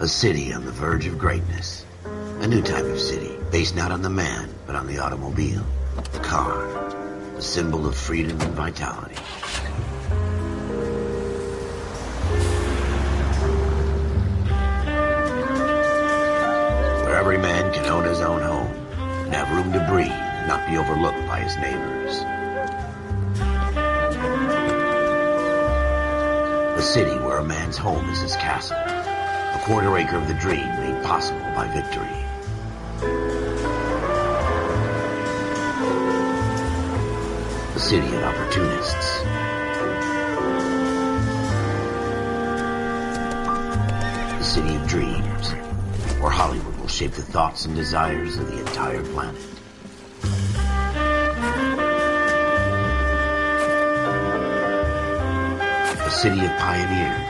A city on the verge of greatness. A new type of city, based not on the man, but on the automobile. The car. The symbol of freedom and vitality. Where every man can own his own home, and have room to breathe, and not be overlooked by his neighbors. A city where a man's home is his castle. A quarter acre of the dream made possible by victory. A city of opportunists. A city of dreams, where Hollywood will shape the thoughts and desires of the entire planet. A city of pioneers.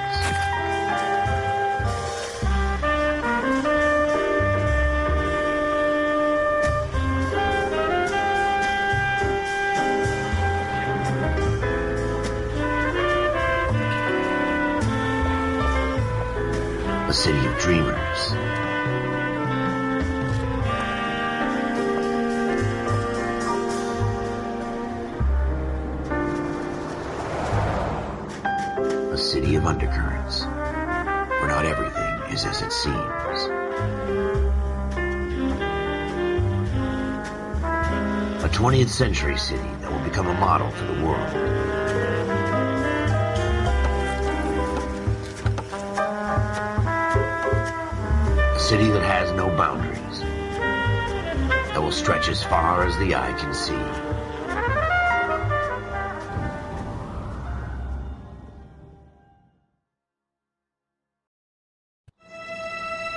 A city of dreamers. A city of undercurrents, where not everything is as it seems. A 20th century city that will become a model for the world. A city that has no boundaries, that will stretch as far as the eye can see.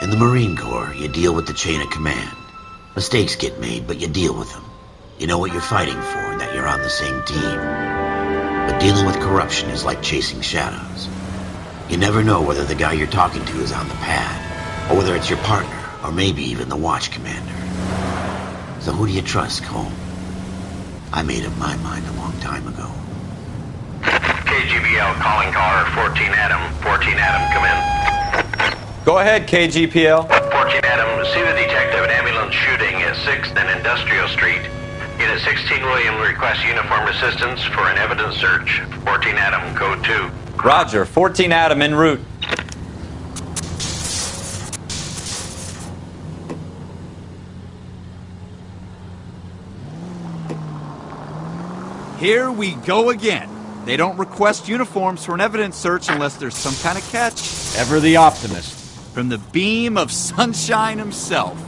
In the Marine Corps, you deal with the chain of command. Mistakes get made, but you deal with them. You know what you're fighting for and that you're on the same team. But dealing with corruption is like chasing shadows. You never know whether the guy you're talking to is on the pad, or whether it's your partner, or maybe even the watch commander. So who do you trust, Cole? I made up my mind a long time ago. KGBL calling caller 14 Adam. 14 Adam, come in. Go ahead, KGPL. 14 Adam, see the detective, an ambulance shooting at 6th and Industrial Street. Unit 16 William requests uniformed assistance for an evidence search. 14 Adam, code 2. Roger, 14 Adam en route. Here we go again. They don't request uniforms for an evidence search unless there's some kind of catch. Ever the optimist. From the beam of sunshine himself.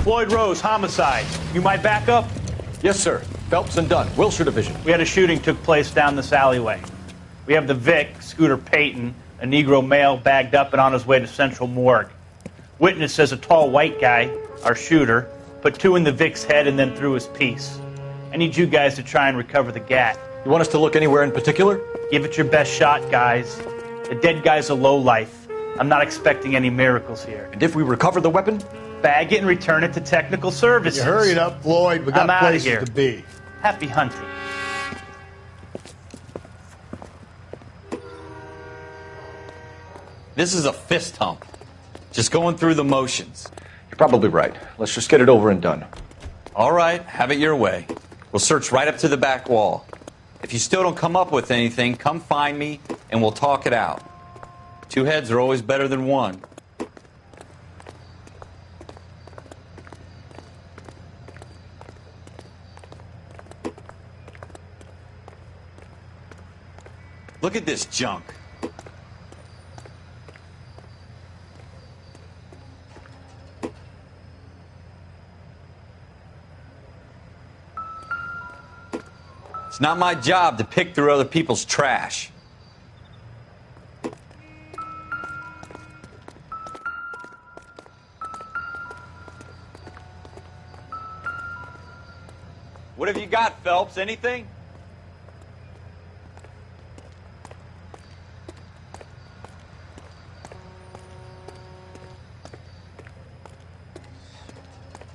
Floyd Rose, homicide. You might back up? Yes, sir. Phelps and Dunn, Wilshire Division. We had a shooting took place down this alleyway. We have the Vic, Scooter Payton, a Negro male bagged up and on his way to Central Morgue. Witness says a tall white guy, our shooter, put 2 in the Vic's head and then threw his piece. I need you guys to try and recover the gat. You want us to look anywhere in particular? Give it your best shot, guys. The dead guy's a lowlife. I'm not expecting any miracles here. And if we recover the weapon? Bag it and return it to technical services. You hurry it up, Floyd. We got I'm outta places here. to be. Happy hunting. This is a fist hump. Just going through the motions. You're probably right. Let's just get it over and done. All right, have it your way. We'll search right up to the back wall. If you still don't come up with anything, come find me and we'll talk it out. Two heads are always better than one. Look at this junk. It's not my job to pick through other people's trash. What have you got, Phelps? Anything?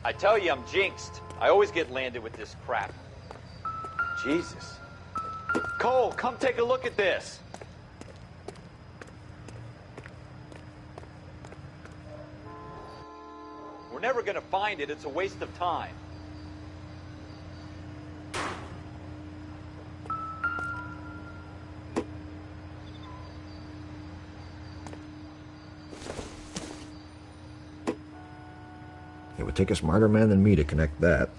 I tell you, I'm jinxed. I always get landed with this crap. Jesus. Cole, come take a look at this. We're never going to find it. It's a waste of time. It would take a smarter man than me to connect that.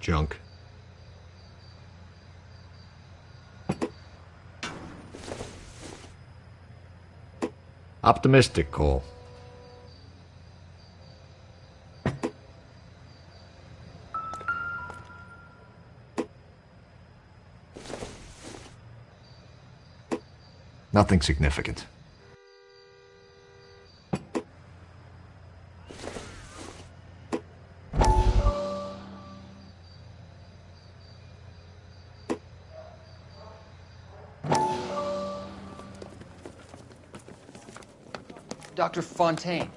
Junk. Optimistic, Cole. Nothing significant. Dr. Fontaine,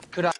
could I...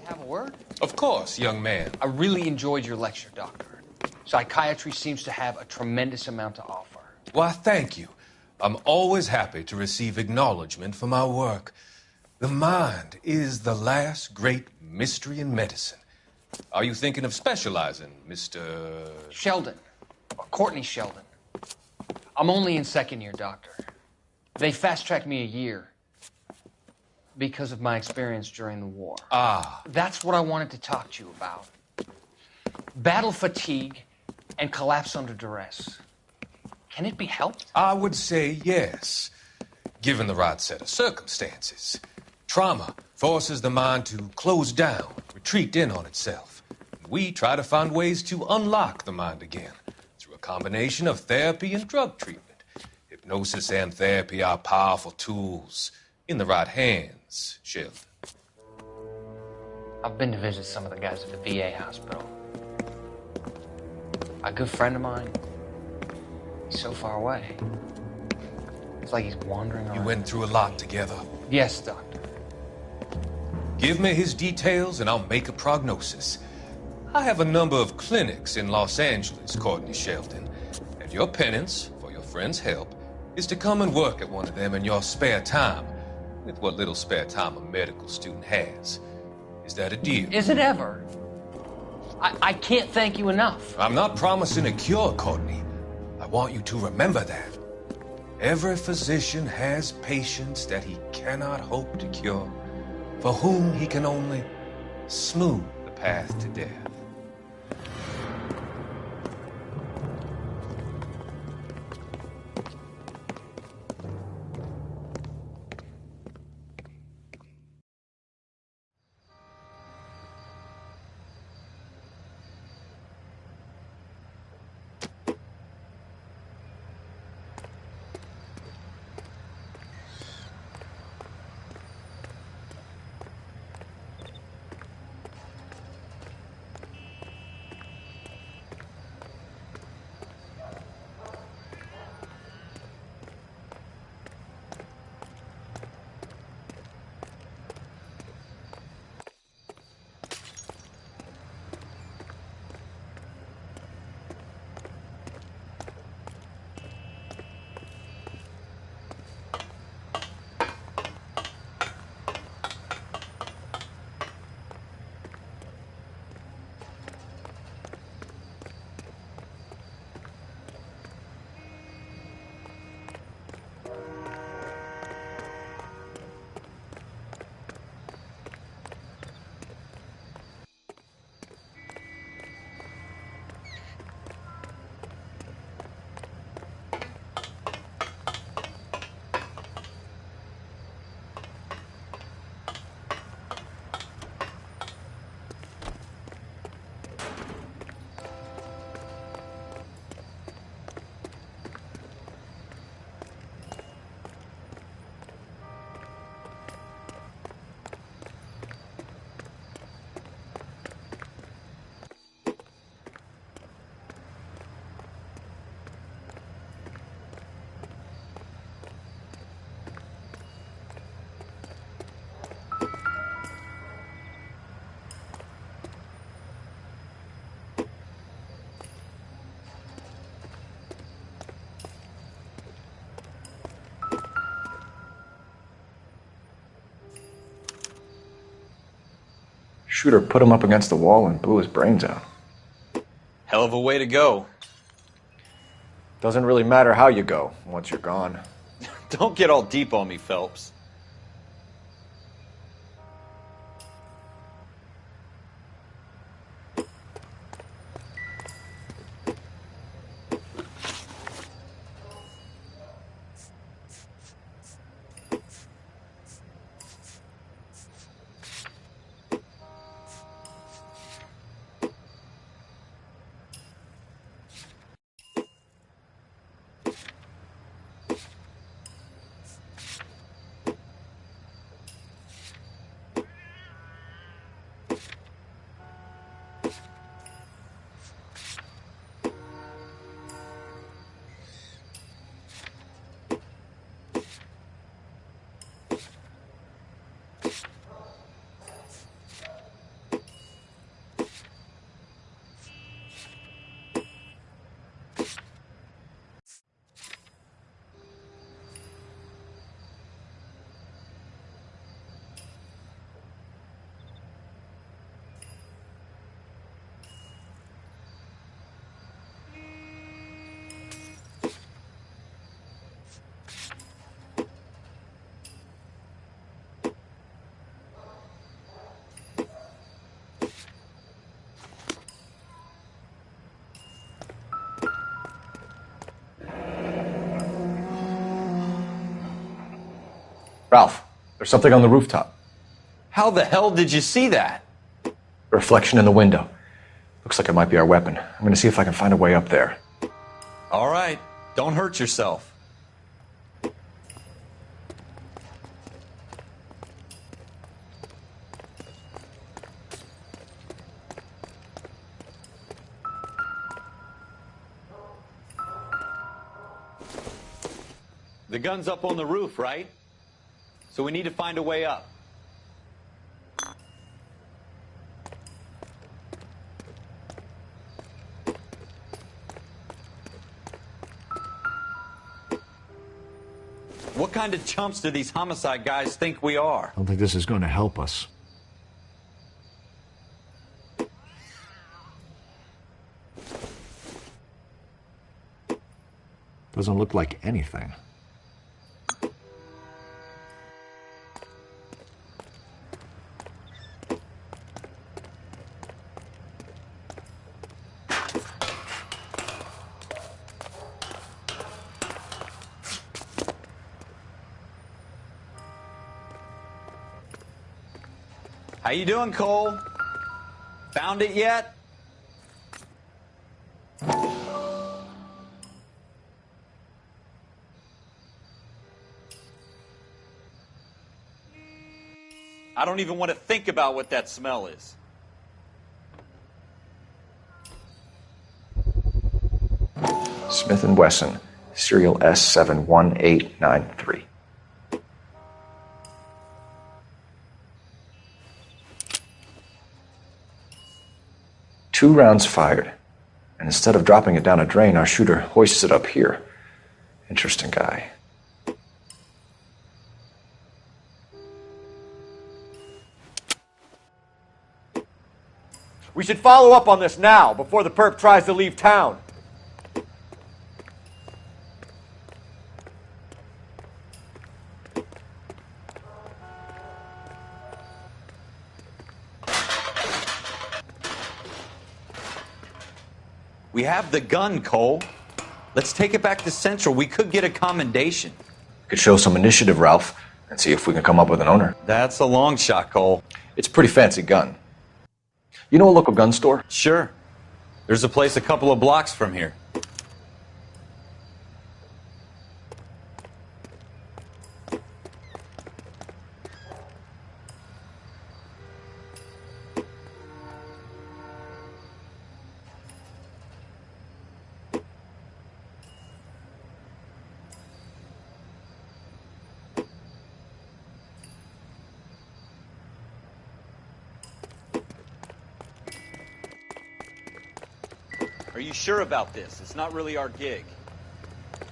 have a word? Of course, young man. I really enjoyed your lecture, Doctor. Psychiatry seems to have a tremendous amount to offer. Why, thank you. I'm always happy to receive acknowledgement for my work. The mind is the last great mystery in medicine. Are you thinking of specializing, Mr. Sheldon, or Courtney Sheldon. I'm only in second year, Doctor. They fast-tracked me a year because of my experience during the war. Ah. That's what I wanted to talk to you about. Battle fatigue and collapse under duress. Can it be helped? I would say yes, given the right set of circumstances. Trauma forces the mind to close down, retreat in on itself. We try to find ways to unlock the mind again through a combination of therapy and drug treatment. Hypnosis and therapy are powerful tools in the right hands, Sheldon. I've been to visit some of the guys at the VA hospital. A good friend of mine, he's so far away. It's like he's wandering around. You went through a lot together. Yes, Doctor. Give me his details and I'll make a prognosis. I have a number of clinics in Los Angeles, Courtney Sheldon, and your penance for your friend's help is to come and work at one of them in your spare time, with what little spare time a medical student has. Is that a deal? Is it ever? I can't thank you enough. I'm not promising a cure, Courtney. I want you to remember that. Every physician has patients that he cannot hope to cure, for whom he can only smooth the path to death. Shooter put him up against the wall and blew his brains out. Hell of a way to go. Doesn't really matter how you go once you're gone. Don't get all deep on me, Phelps. Ralph, there's something on the rooftop. How the hell did you see that? Reflection in the window. Looks like it might be our weapon. I'm gonna see if I can find a way up there. All right, don't hurt yourself. The gun's up on the roof, right? So we need to find a way up. What kind of chumps do these homicide guys think we are? I don't think this is going to help us. Doesn't look like anything. How you doing, Cole? Found it yet? I don't even want to think about what that smell is. Smith & Wesson, serial S71893. Two rounds fired, and instead of dropping it down a drain, our shooter hoists it up here. Interesting guy. We should follow up on this now, before the perp tries to leave town. We have the gun, Cole. Let's take it back to Central. We could get a commendation. Could show some initiative, Ralph, and see if we can come up with an owner. That's a long shot, Cole. It's a pretty fancy gun. You know a local gun store? Sure. There's a place a couple of blocks from here. Are you sure about this? It's not really our gig.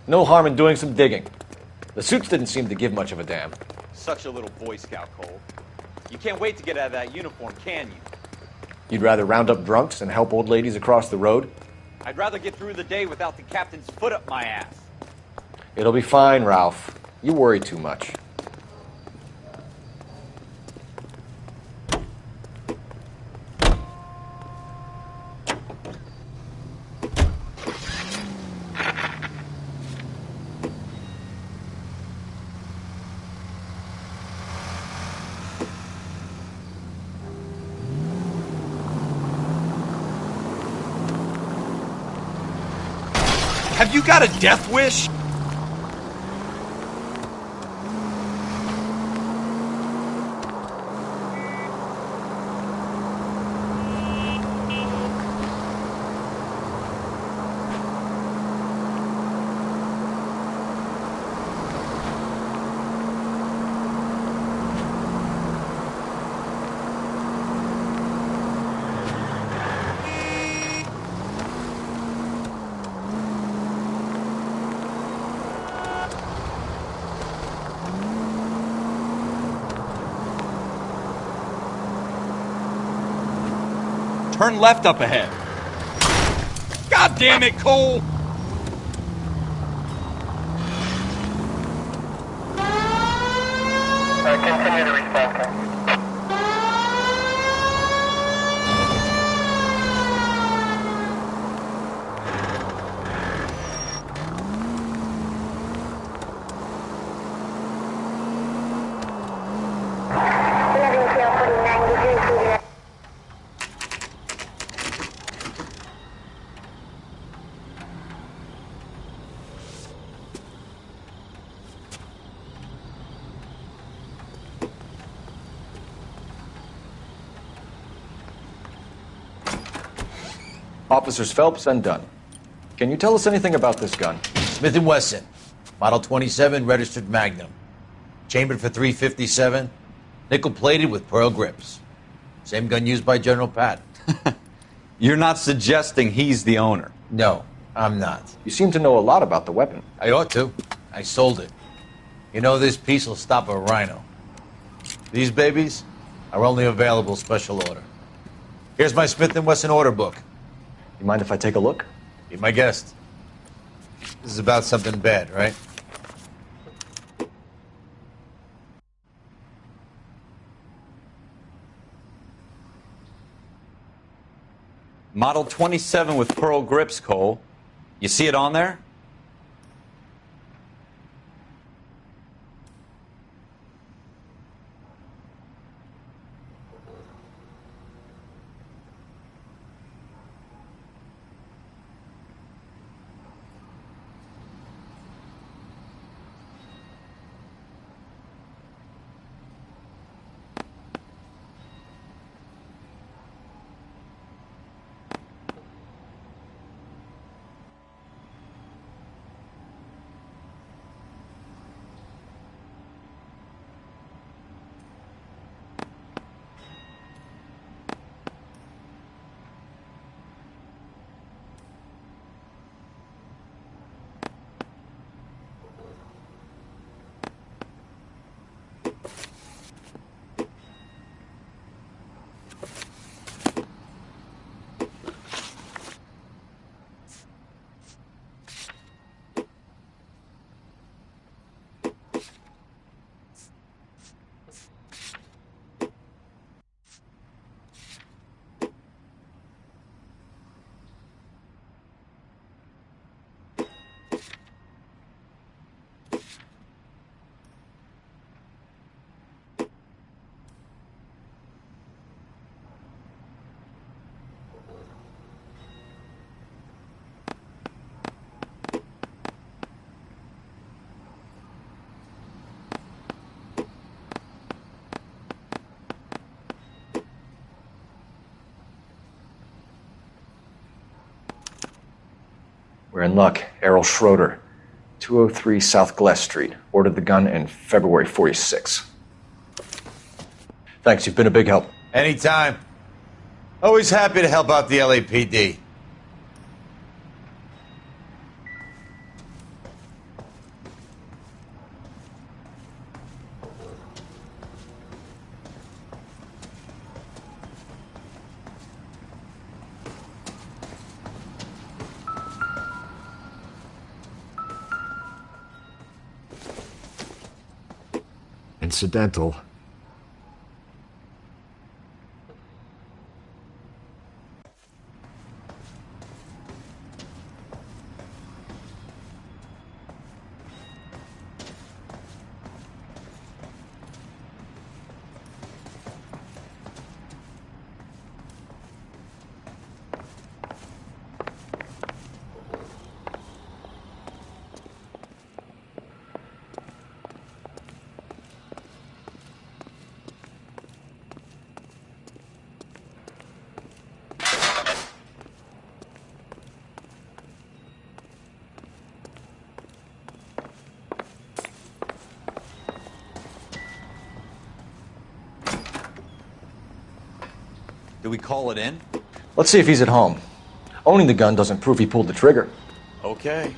No harm in doing some digging. The suits didn't seem to give much of a damn. Such a little Boy Scout, Cole. You can't wait to get out of that uniform, can you? You'd rather round up drunks and help old ladies across the road? I'd rather get through the day without the captain's foot up my ass. It'll be fine, Ralph. You worry too much. Have you got a death wish? Turn left up ahead. God damn it, Cole! Continue to respond, Ken. Officers Phelps and Dunn. Can you tell us anything about this gun? Smith & Wesson, Model 27, registered Magnum. Chambered for .357, nickel-plated with pearl grips. Same gun used by General Patton. You're not suggesting he's the owner? No, I'm not. You seem to know a lot about the weapon. I ought to. I sold it. You know, this piece will stop a rhino. These babies are only available special order. Here's my Smith & Wesson order book. You mind if I take a look? Be my guest. This is about something bad, right? Model 27 with pearl grips, Cole. You see it on there? We're in luck. Errol Schroeder, 203 South Glass Street. Ordered the gun in February 46. Thanks, you've been a big help. Anytime. Always happy to help out the LAPD. Incidental. Do we call it in? Let's see if he's at home. Owning the gun doesn't prove he pulled the trigger. Okay.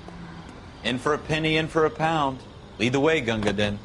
In for a penny, in for a pound. Lead the way, Gunga Din.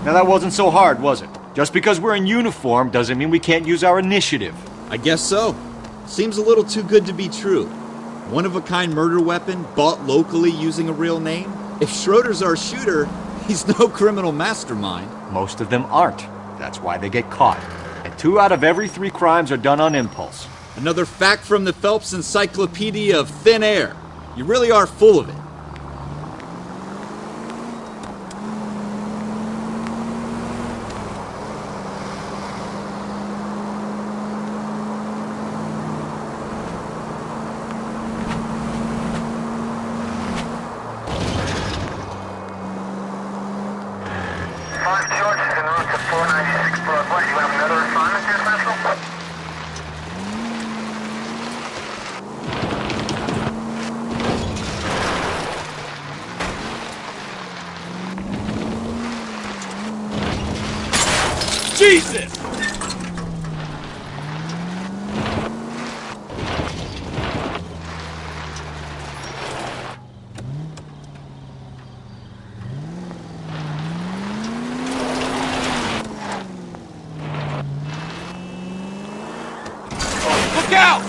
Now that wasn't so hard, was it? Just because we're in uniform doesn't mean we can't use our initiative. I guess so. Seems a little too good to be true. One-of-a-kind murder weapon bought locally using a real name? If Schroeder's our shooter, he's no criminal mastermind. Most of them aren't. That's why they get caught. And 2 out of every 3 crimes are done on impulse. Another fact from the Phelps Encyclopedia of Thin Air. You really are full of it. Jesus! Look out!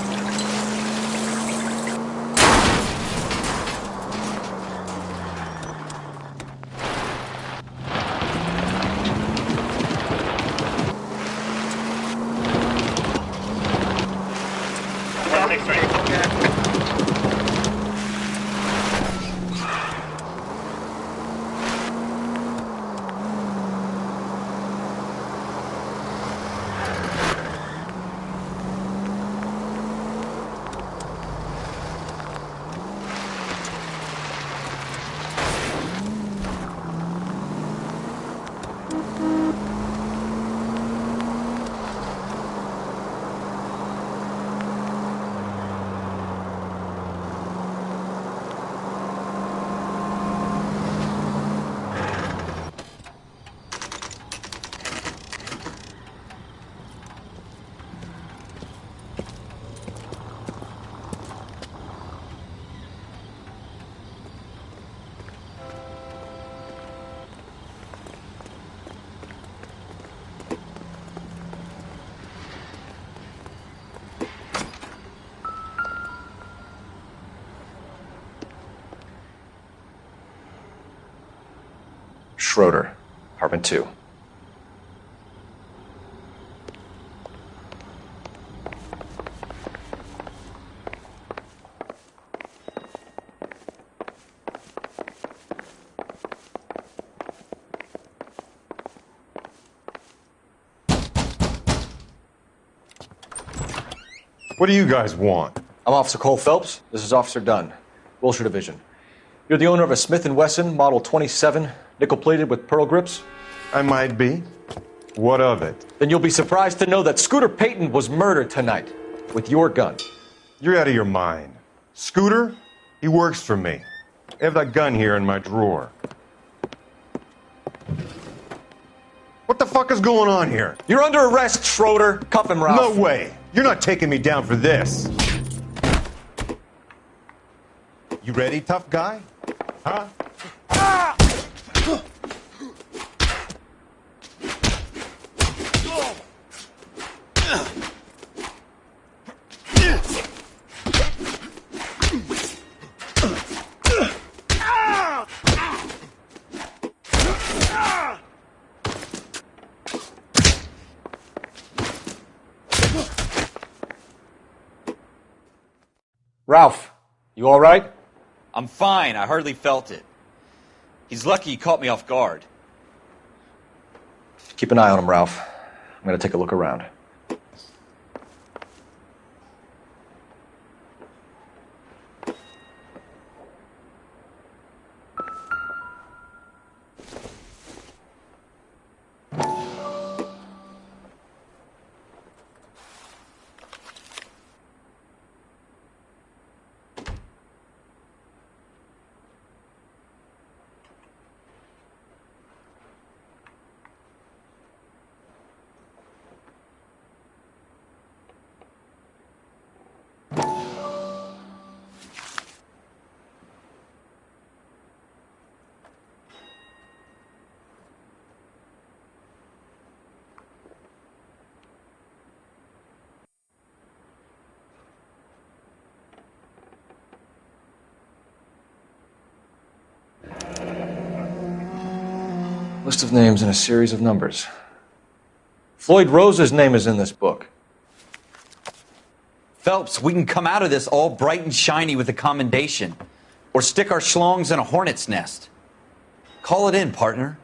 Schroeder, apartment 2. What do you guys want? I'm Officer Cole Phelps. This is Officer Dunn, Wilshire Division. You're the owner of a Smith & Wesson Model 27, nickel-plated with pearl grips? I might be. What of it? Then you'll be surprised to know that Scooter Payton was murdered tonight with your gun. You're out of your mind. Scooter? He works for me. I have that gun here in my drawer. What the fuck is going on here? You're under arrest, Schroeder. Cuff him, Ralph. No way. You're not taking me down for this. You ready, tough guy? Huh? Ralph, you all right? I'm fine. I hardly felt it. He's lucky he caught me off guard. Keep an eye on him, Ralph. I'm going to take a look around. List of names and a series of numbers. Floyd Rose's name is in this book. Phelps, we can come out of this all bright and shiny with a commendation. Or stick our schlongs in a hornet's nest. Call it in, partner.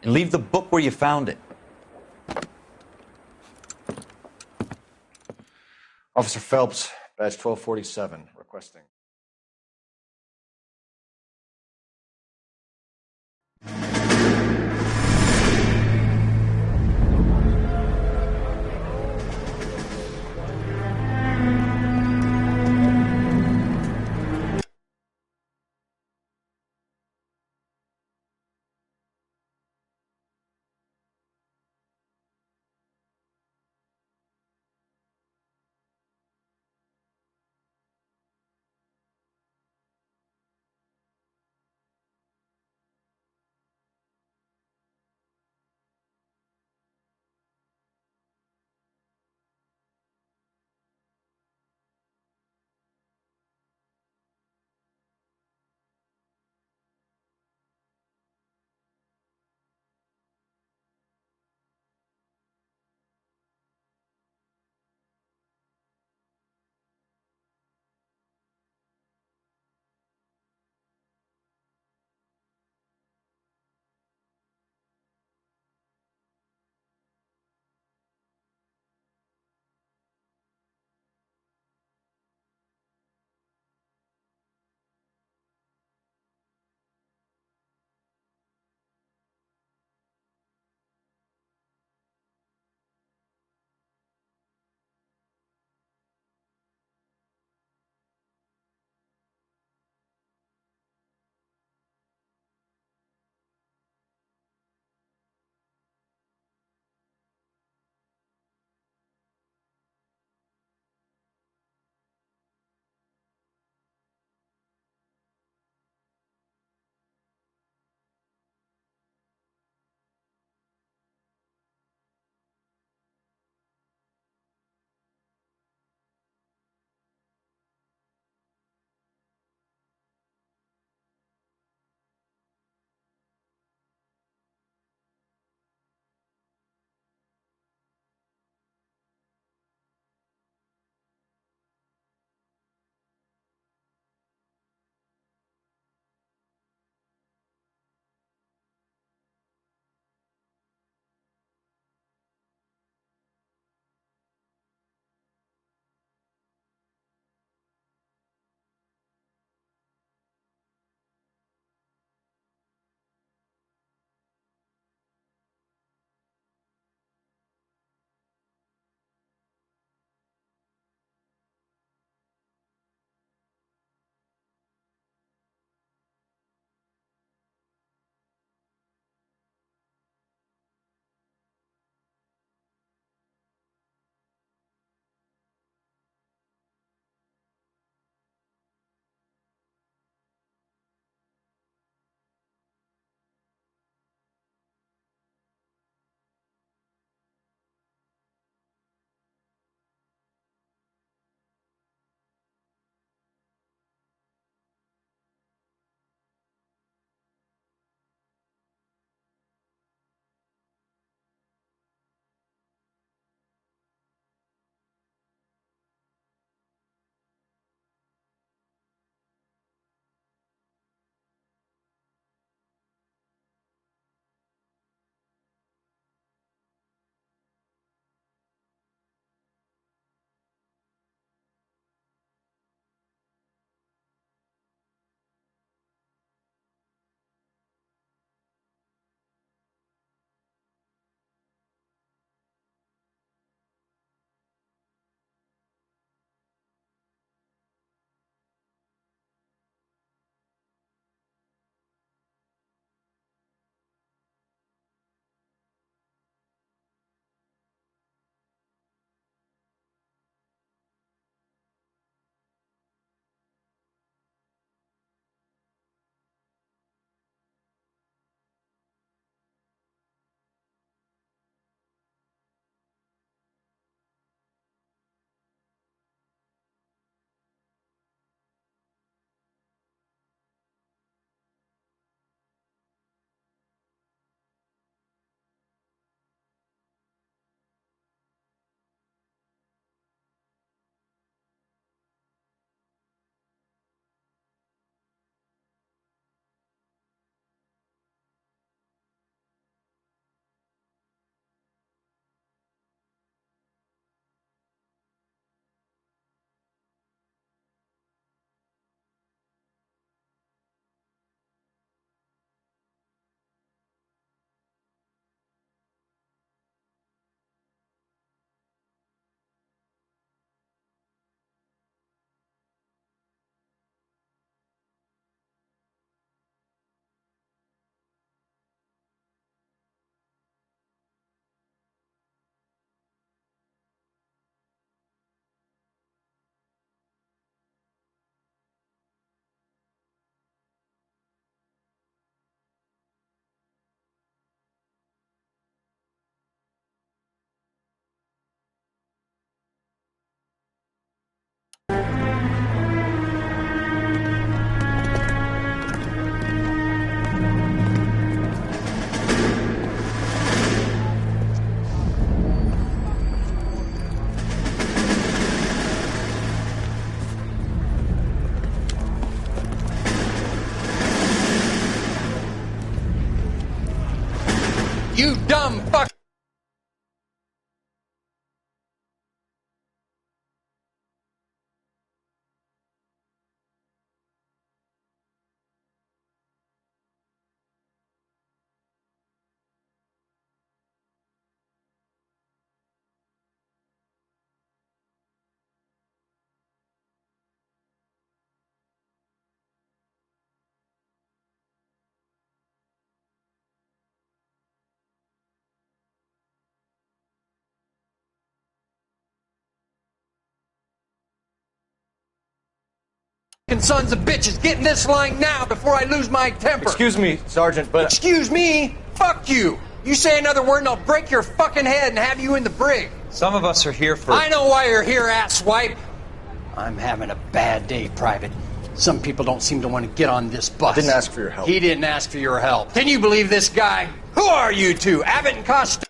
And leave the book where you found it. Officer Phelps, badge 1247, requesting. You dumb fuck! Sons of bitches, get in this line now before I lose my temper. Excuse me, Sergeant, but... Excuse me? Fuck you. You say another word and I'll break your fucking head and have you in the brig. Some of us are here for... I know why you're here, asswipe. I'm having a bad day, Private. Some people don't seem to want to get on this bus. I didn't ask for your help. He didn't ask for your help. Can you believe this guy? Who are you two? Abbott and Costello?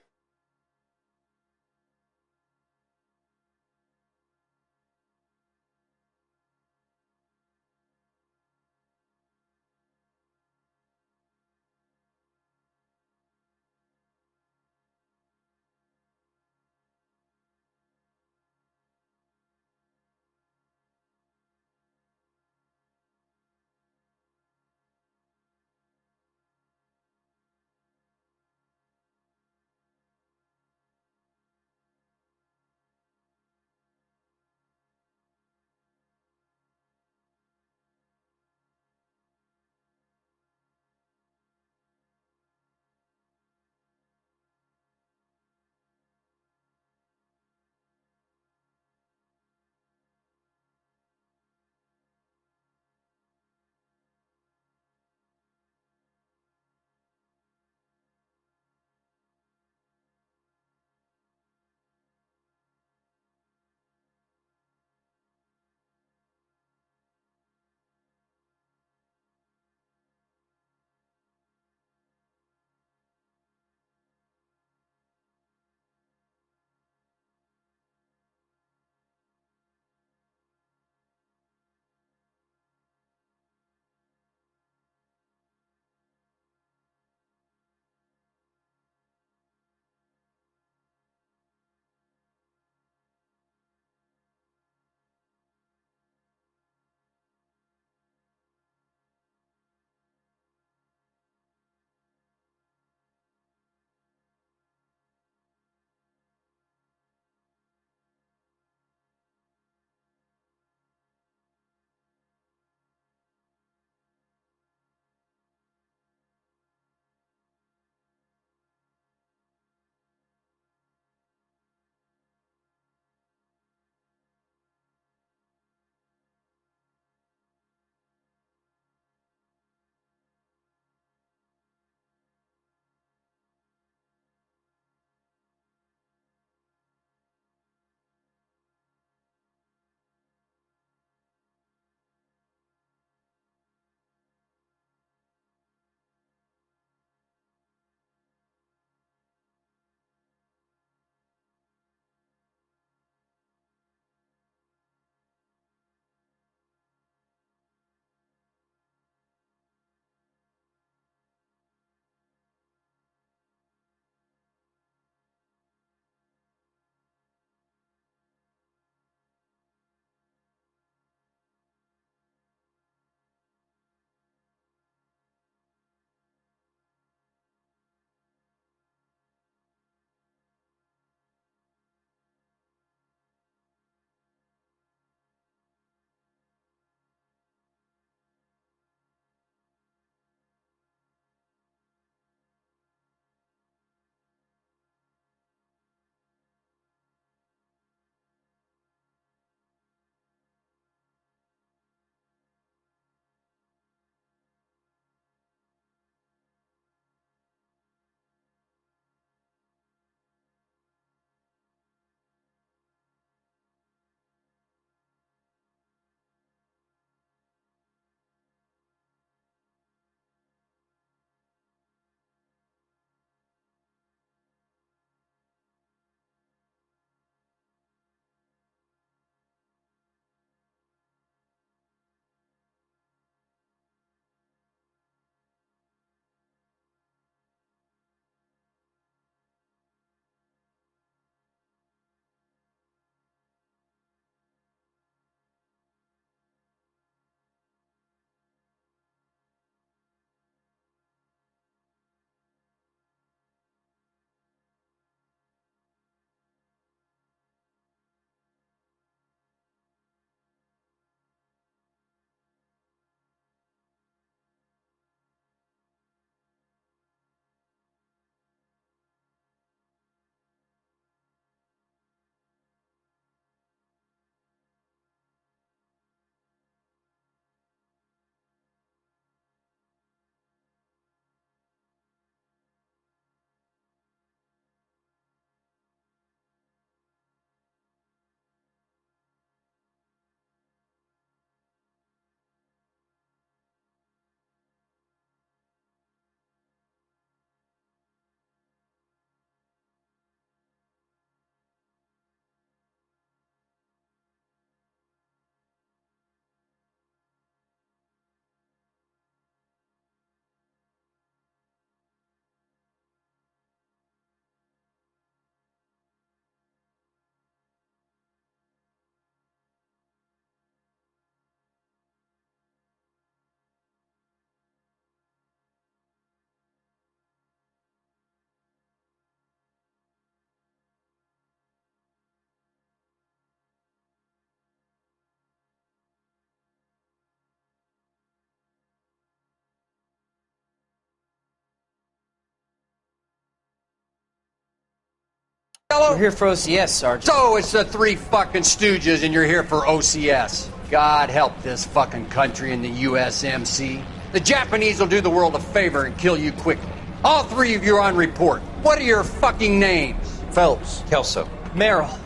We're here for OCS, Sergeant. So it's the three fucking stooges and you're here for OCS. God help this fucking country and the USMC. The Japanese will do the world a favor and kill you quickly. All three of you are on report. What are your fucking names? Phelps. Kelso. Merrill.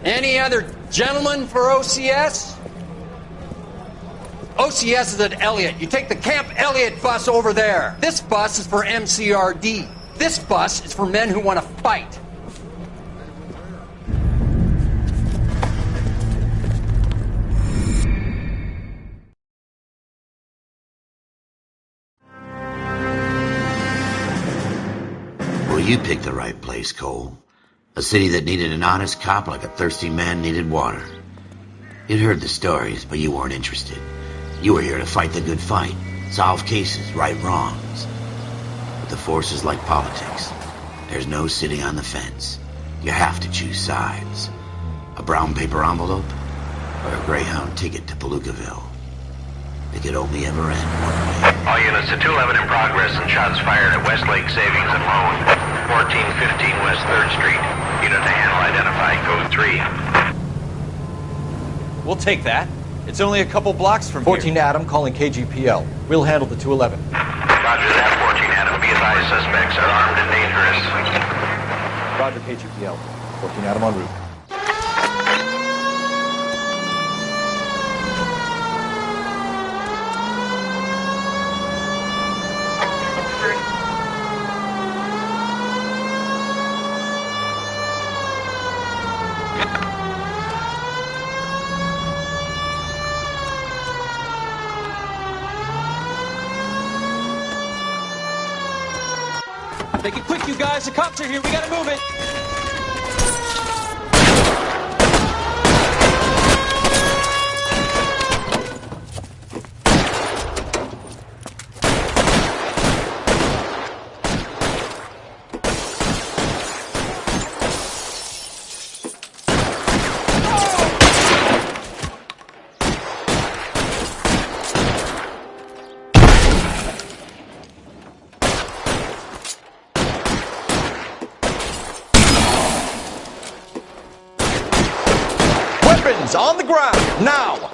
Any other gentlemen for OCS? OCS is at Elliott. You take the Camp Elliott bus over there. This bus is for MCRD. This bus is for men who want to fight. Well, you picked the right place, Cole. A city that needed an honest cop like a thirsty man needed water. You'd heard the stories, but you weren't interested. You were here to fight the good fight, solve cases, right wrongs. But the force is like politics. There's no sitting on the fence. You have to choose sides. A brown paper envelope or a Greyhound ticket to Palookaville. It could only ever end one way. All units to 211 in progress and shots fired at Westlake Savings and Loan, 1415 West 3rd Street. Unit to handle identified code 3. We'll take that. It's only a couple blocks from 14 here. Adam calling KGPL. We'll handle the 211. Roger that, 14 Adam. Be advised, suspects are armed and dangerous. Roger, KGPL. 14 Adam en route. Make it quick, you guys. The cops are here. We gotta move it. On the ground, now! Why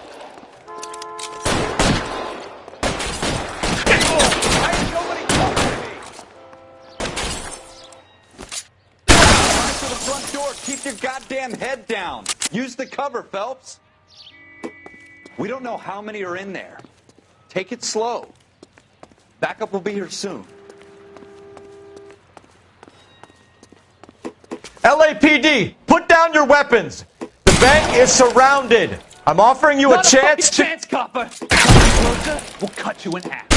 is nobody talking to me? Run to the front door. Keep your goddamn head down. Use the cover, Phelps. We don't know how many are in there. Take it slow. Backup will be here soon. LAPD, put down your weapons! The bank is surrounded. I'm offering you a chance to... chance, copper. Closer, we'll cut you in half.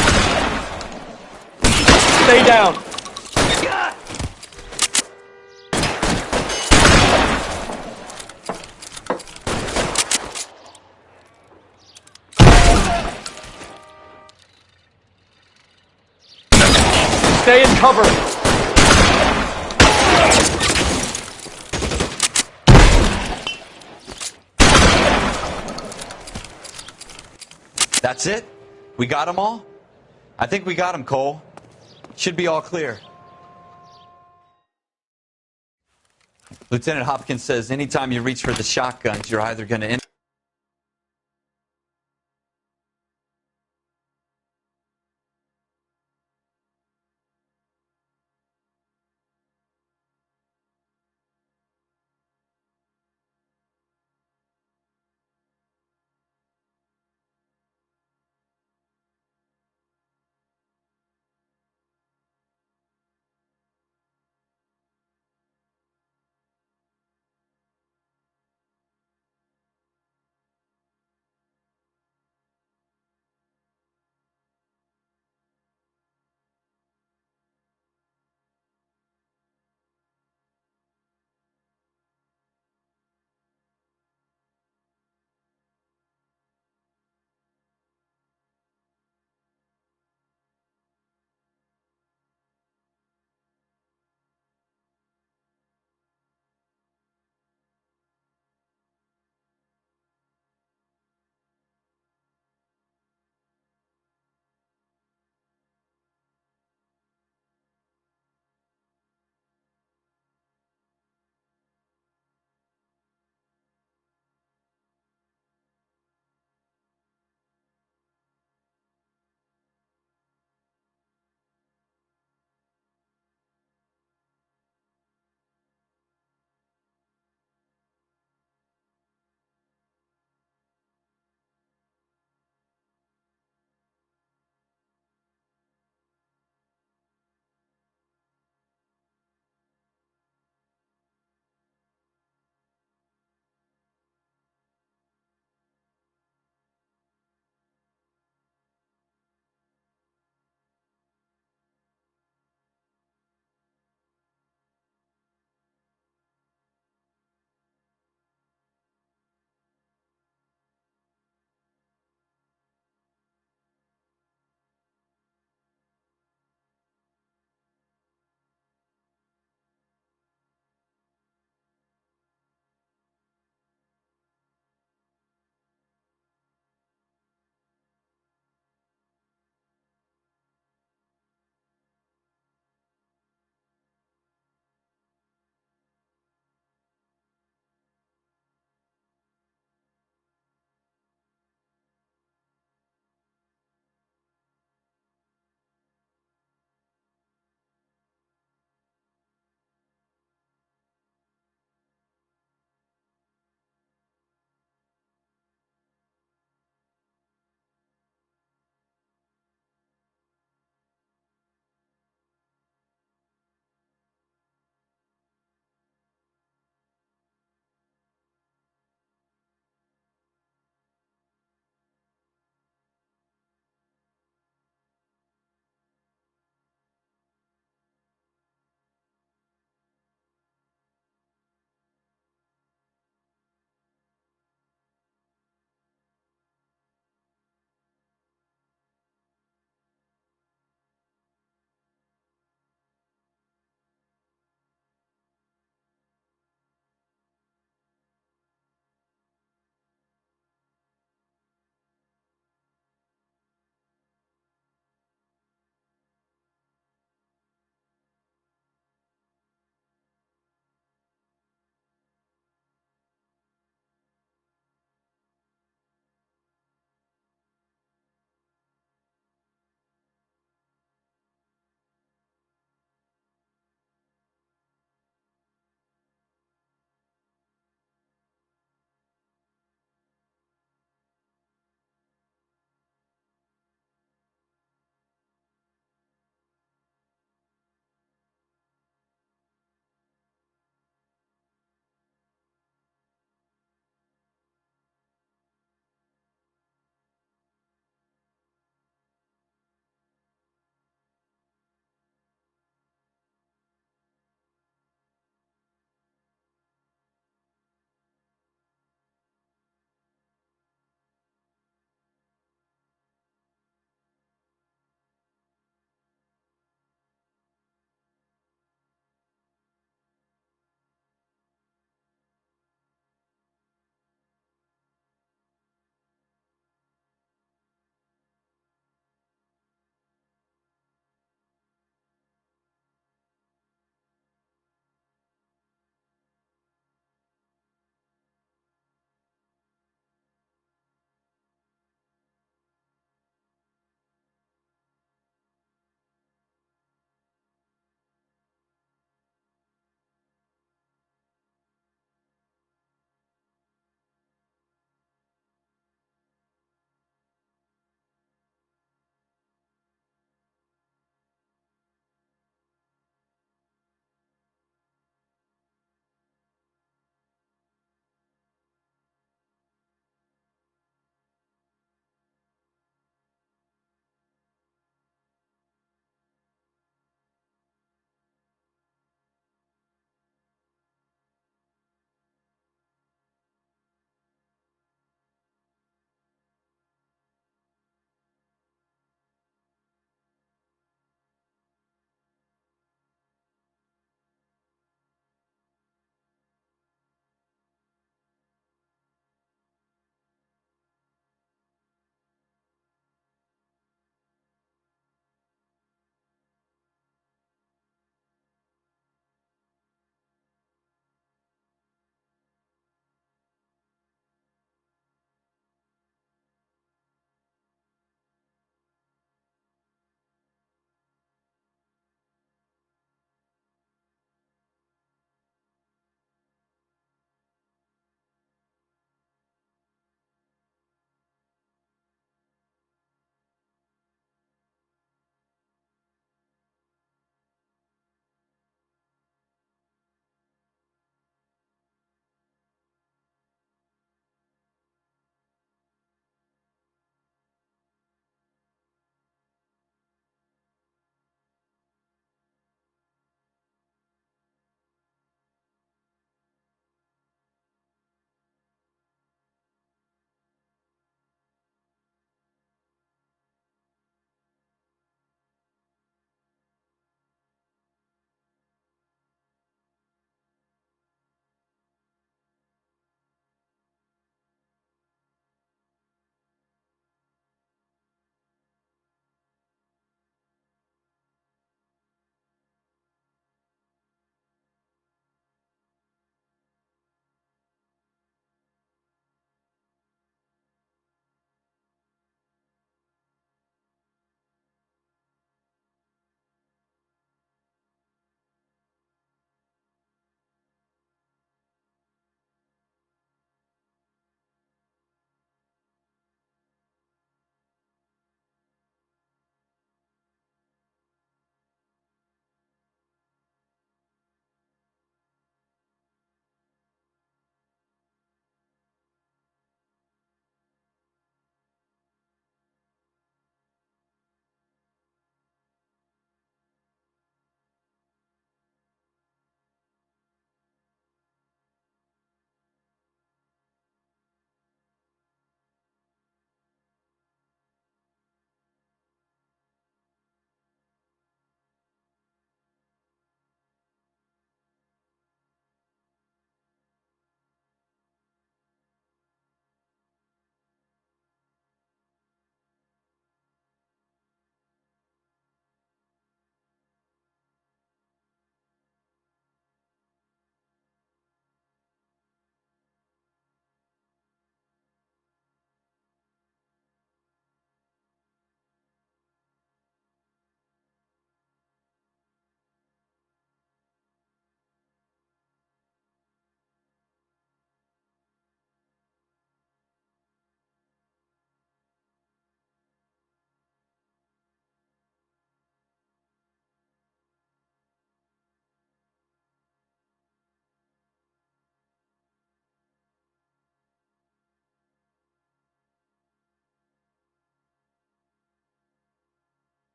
Stay down. Stay in cover. That's it? We got them all? I think we got them, Cole. Should be all clear. Lieutenant Hopkins says anytime you reach for the shotguns, you're either going to...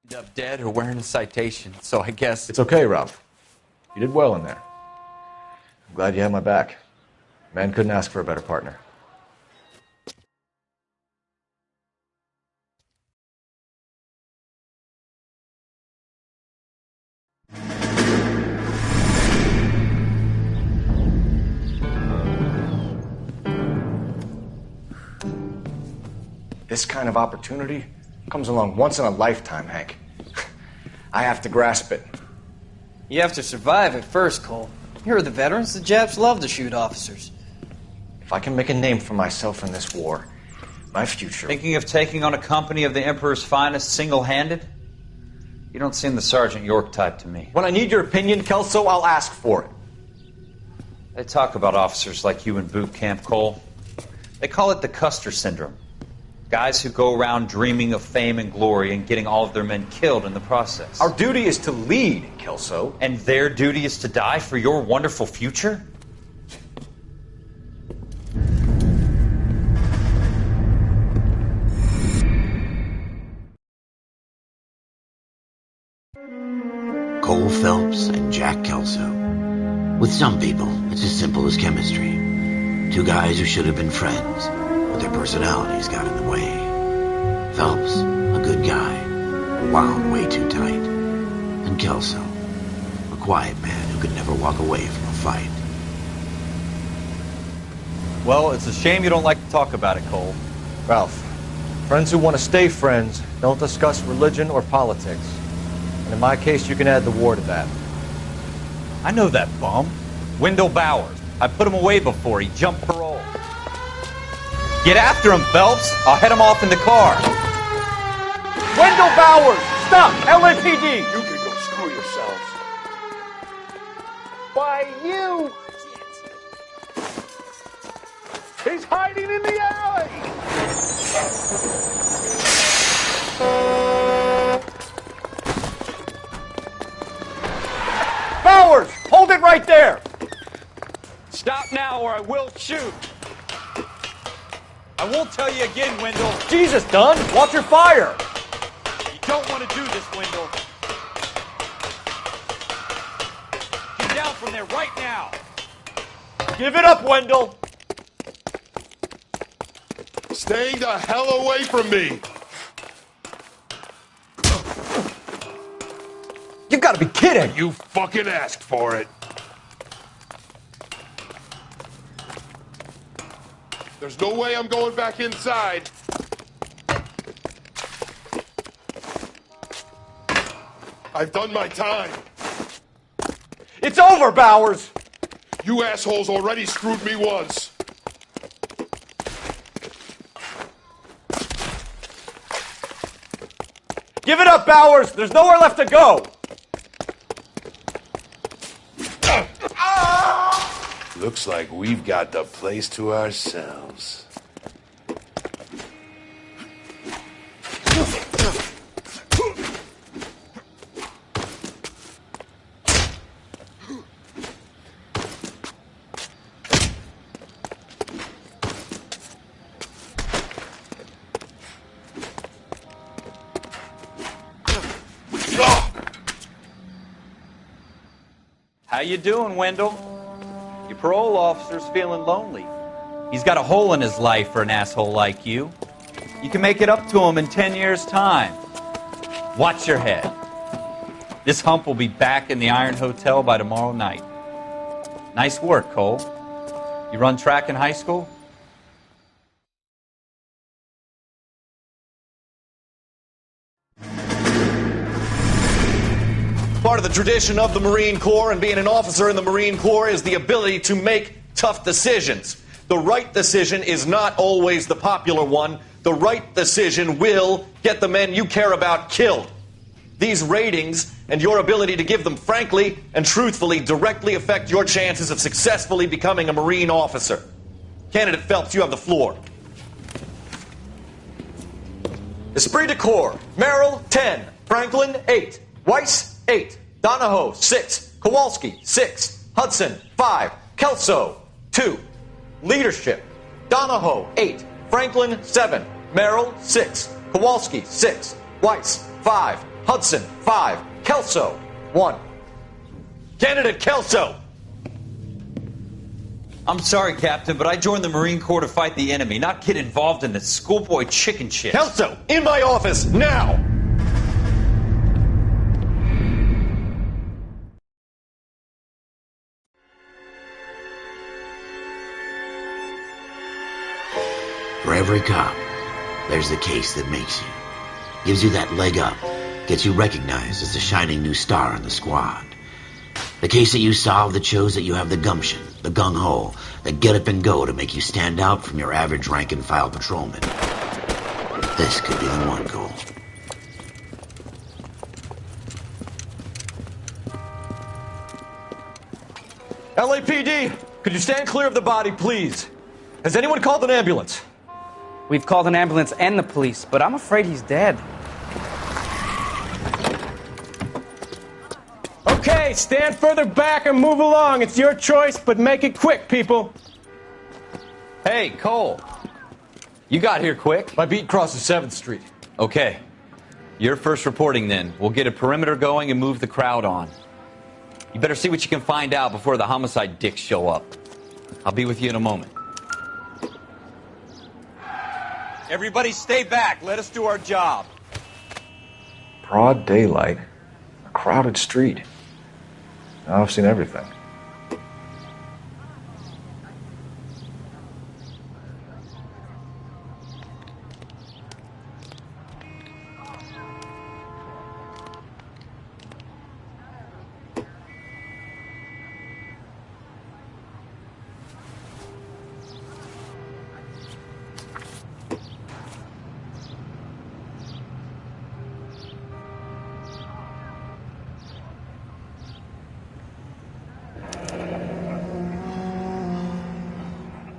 End up dead or wearing a citation, so I guess... It's okay, Ralph. You did well in there. I'm glad you had my back. Man couldn't ask for a better partner. This kind of opportunity comes along once in a lifetime, Hank. I have to grasp it. You have to survive at first, Cole. Here are the veterans. The Japs love to shoot officers. If I can make a name for myself in this war, my future... Thinking of taking on a company of the Emperor's finest single-handed? You don't seem the Sergeant York type to me. When I need your opinion, Kelso, I'll ask for it. They talk about officers like you in boot camp, Cole. They call it the Custer syndrome. Guys who go around dreaming of fame and glory and getting all of their men killed in the process. Our duty is to lead, Kelso. And their duty is to die for your wonderful future? Cole Phelps and Jack Kelso. With some people, it's as simple as chemistry. Two guys who should have been friends, but their personalities got in the way. Phelps, a good guy, wound way too tight. And Kelso, a quiet man who could never walk away from a fight. Well, it's a shame you don't like to talk about it, Cole. Ralph, friends who want to stay friends don't discuss religion or politics. And in my case, you can add the war to that. I know that bum. Wendell Bowers. I put him away before. He jumped parole. Get after him, Phelps. I'll head him off in the car. Wendell Bowers! Stop! LAPD! You can go screw yourselves. Why, you... He's hiding in the alley! Bowers! Hold it right there! Stop now or I will shoot. I won't tell you again, Wendell. Jesus, Dunn! Watch your fire! You don't want to do this, Wendell. Get down from there right now. Give it up, Wendell! Stay the hell away from me! You've got to be kidding! You fucking asked for it. There's no way I'm going back inside. I've done my time. It's over, Bowers! You assholes already screwed me once. Give it up, Bowers! There's nowhere left to go! Looks like we've got the place to ourselves. How you doing, Wendell? Your parole officer's feeling lonely. He's got a hole in his life for an asshole like you. You can make it up to him in 10 years' time. Watch your head. This hump will be back in the Iron Hotel by tomorrow night. Nice work, Cole. You run track in high school? Part of the tradition of the Marine Corps and being an officer in the Marine Corps is the ability to make tough decisions. The right decision is not always the popular one. The right decision will get the men you care about killed. These ratings and your ability to give them frankly and truthfully directly affect your chances of successfully becoming a Marine officer. Candidate Phelps, you have the floor. Esprit de Corps, Merrill, 10. Franklin, 8. Weiss, 8. Donahoe, 6. Kowalski, 6. Hudson, 5. Kelso, 2. Leadership, Donahoe, 8. Franklin, 7. Merrill, 6. Kowalski, 6. Weiss, 5. Hudson, 5. Kelso, 1. Candidate Kelso! I'm sorry, Captain, but I joined the Marine Corps to fight the enemy, not get involved in this schoolboy chicken shit. Kelso, in my office, now! For every cop, there's the case that makes you. Gives you that leg up, gets you recognized as the shining new star in the squad. The case that you solve that shows that you have the gumption, the gung-ho, the get up and go to make you stand out from your average rank-and-file patrolman. This could be the one, Cole. LAPD, could you stand clear of the body, please? Has anyone called an ambulance? We've called an ambulance and the police, but I'm afraid he's dead. Okay, stand further back and move along. It's your choice, but make it quick, people. Hey, Cole. You got here quick. My beat crosses 7th Street. Okay. You're first reporting then. We'll get a perimeter going and move the crowd on. You better see what you can find out before the homicide dicks show up. I'll be with you in a moment. Everybody stay back. Let us do our job. Broad daylight. A crowded street. Now I've seen everything.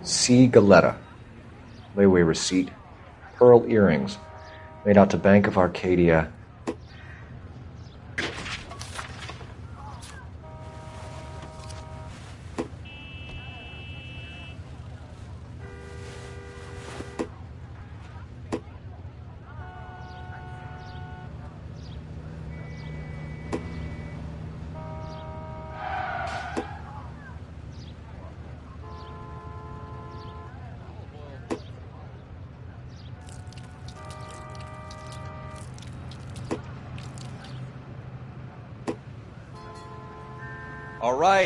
C. Galetta. Layaway receipt. Pearl earrings. Made out to Bank of Arcadia.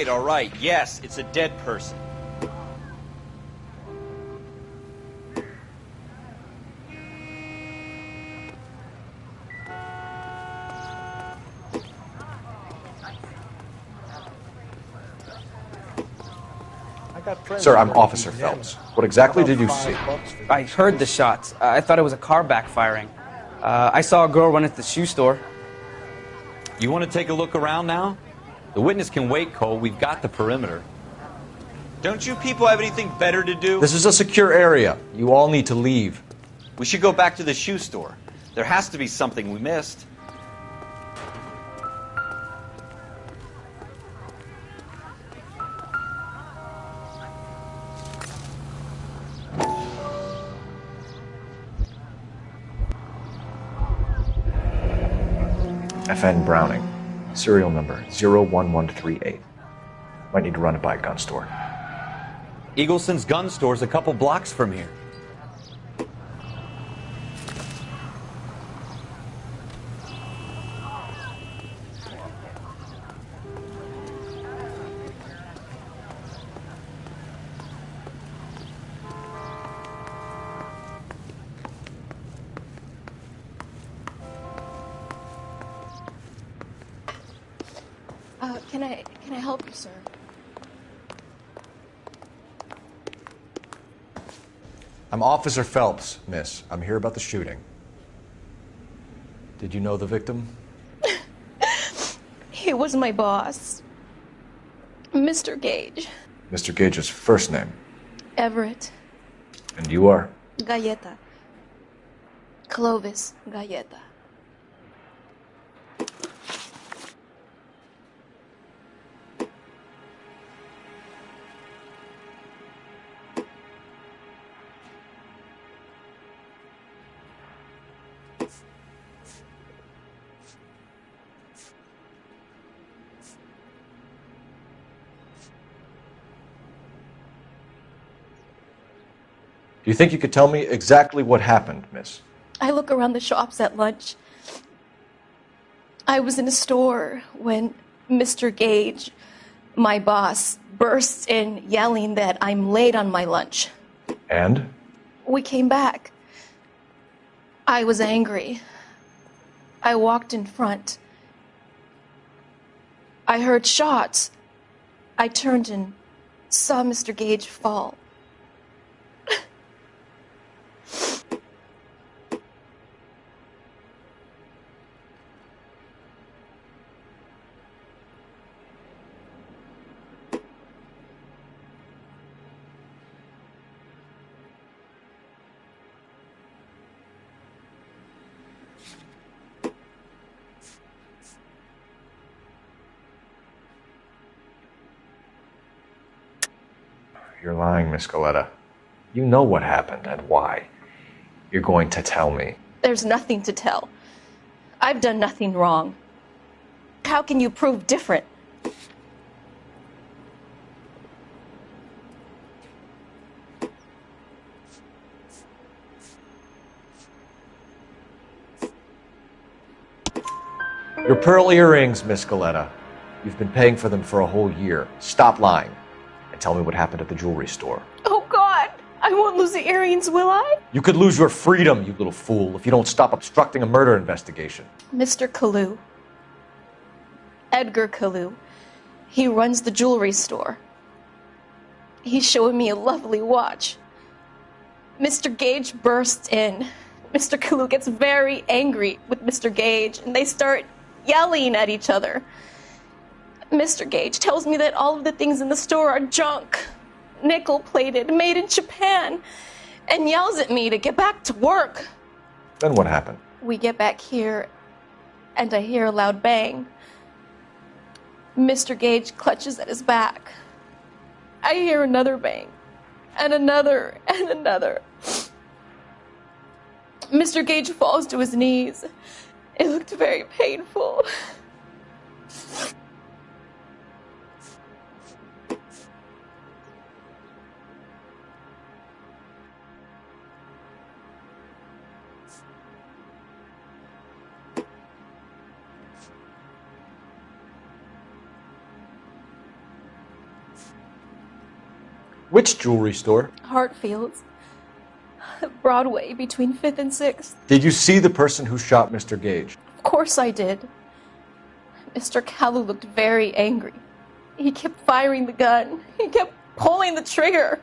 All right. Yes, it's a dead person. Sir, I'm Officer Phelps. What exactly did you see? I heard the shots. I thought it was a car backfiring. I saw a girl run into the shoe store. You want to take a look around now? The witness can wait, Cole. We've got the perimeter. Don't you people have anything better to do? This is a secure area. You all need to leave. We should go back to the shoe store. There has to be something we missed. FN Browning. Serial number 01138. Might need to run it by a gun store. Eagleson's gun store's a couple blocks from here. Can I help you, sir? I'm Officer Phelps, miss. I'm here about the shooting. Did you know the victim? He was my boss. Mr. Gage. Mr. Gage's first name. Everett. And you are? Galleta. Clovis Galleta. Do you think you could tell me exactly what happened, miss? I look around the shops at lunch. I was in a store when Mr. Gage, my boss, bursts in yelling that I'm late on my lunch. And? We came back. I was angry. I walked in front. I heard shots. I turned and saw Mr. Gage fall. You're lying, Miss Coletta. You know what happened and why. You're going to tell me. There's nothing to tell. I've done nothing wrong. How can you prove different? Your pearl earrings, Miss Coletta. You've been paying for them for a whole year. Stop lying and tell me what happened at the jewelry store. Oh, God! I won't lose the earrings, will I? You could lose your freedom, you little fool, if you don't stop obstructing a murder investigation. Mr. Kalu. Edgar Kalu. He runs the jewelry store. He's showing me a lovely watch. Mr. Gage bursts in. Mr. Kalu gets very angry with Mr. Gage, and they start yelling at each other. Mr. Gage tells me that all of the things in the store are junk, nickel-plated, made in Japan, and yells at me to get back to work. Then what happened? We get back here, and I hear a loud bang. Mr. Gage clutches at his back. I hear another bang, and another, and another. Mr. Gage falls to his knees. It looked very painful. Which jewelry store? Hartfield's. Broadway, between 5th and 6th. Did you see the person who shot Mr. Gage? Of course I did. Mr. Kalu looked very angry. He kept firing the gun. He kept pulling the trigger.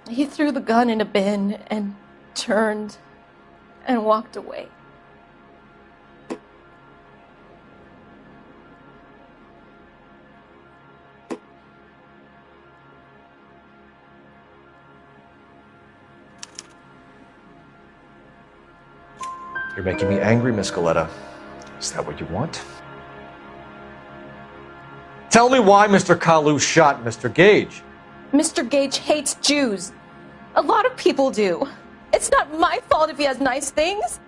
He threw the gun in a bin and turned and walked away. You're making me angry, Miss Coletta. Is that what you want? Tell me why Mr. Kalu shot Mr. Gage. Mr. Gage hates Jews. A lot of people do. It's not my fault if he has nice things.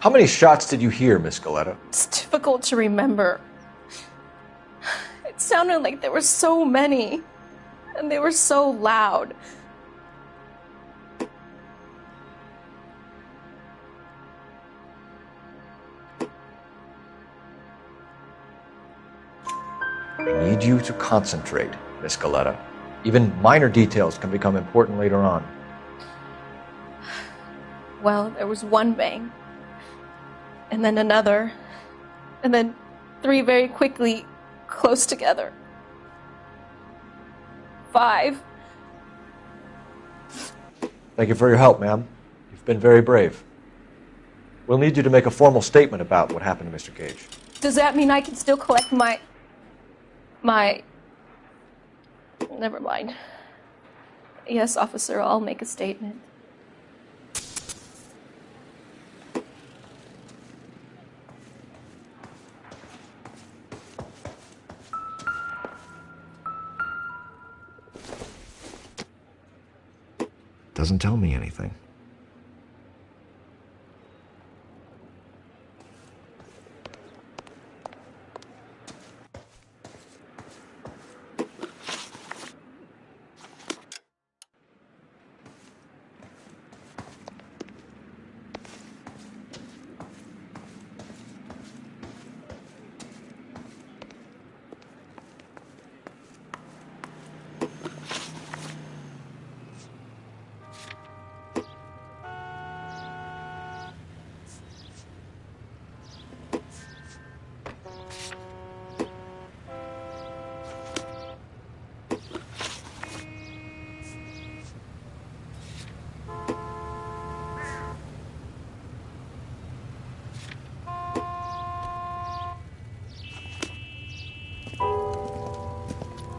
How many shots did you hear, Miss Coletta? It's difficult to remember. It sounded like there were so many, and they were so loud. I need you to concentrate, Miss Coletta. Even minor details can become important later on. Well, there was one bang, and then another, and then 3 very quickly, close together. 5. Thank you for your help, ma'am. You've been very brave. We'll need you to make a formal statement about what happened to Mr. Gage. Does that mean I can still collect my... Never mind. Yes, officer, I'll make a statement. Doesn't tell me anything.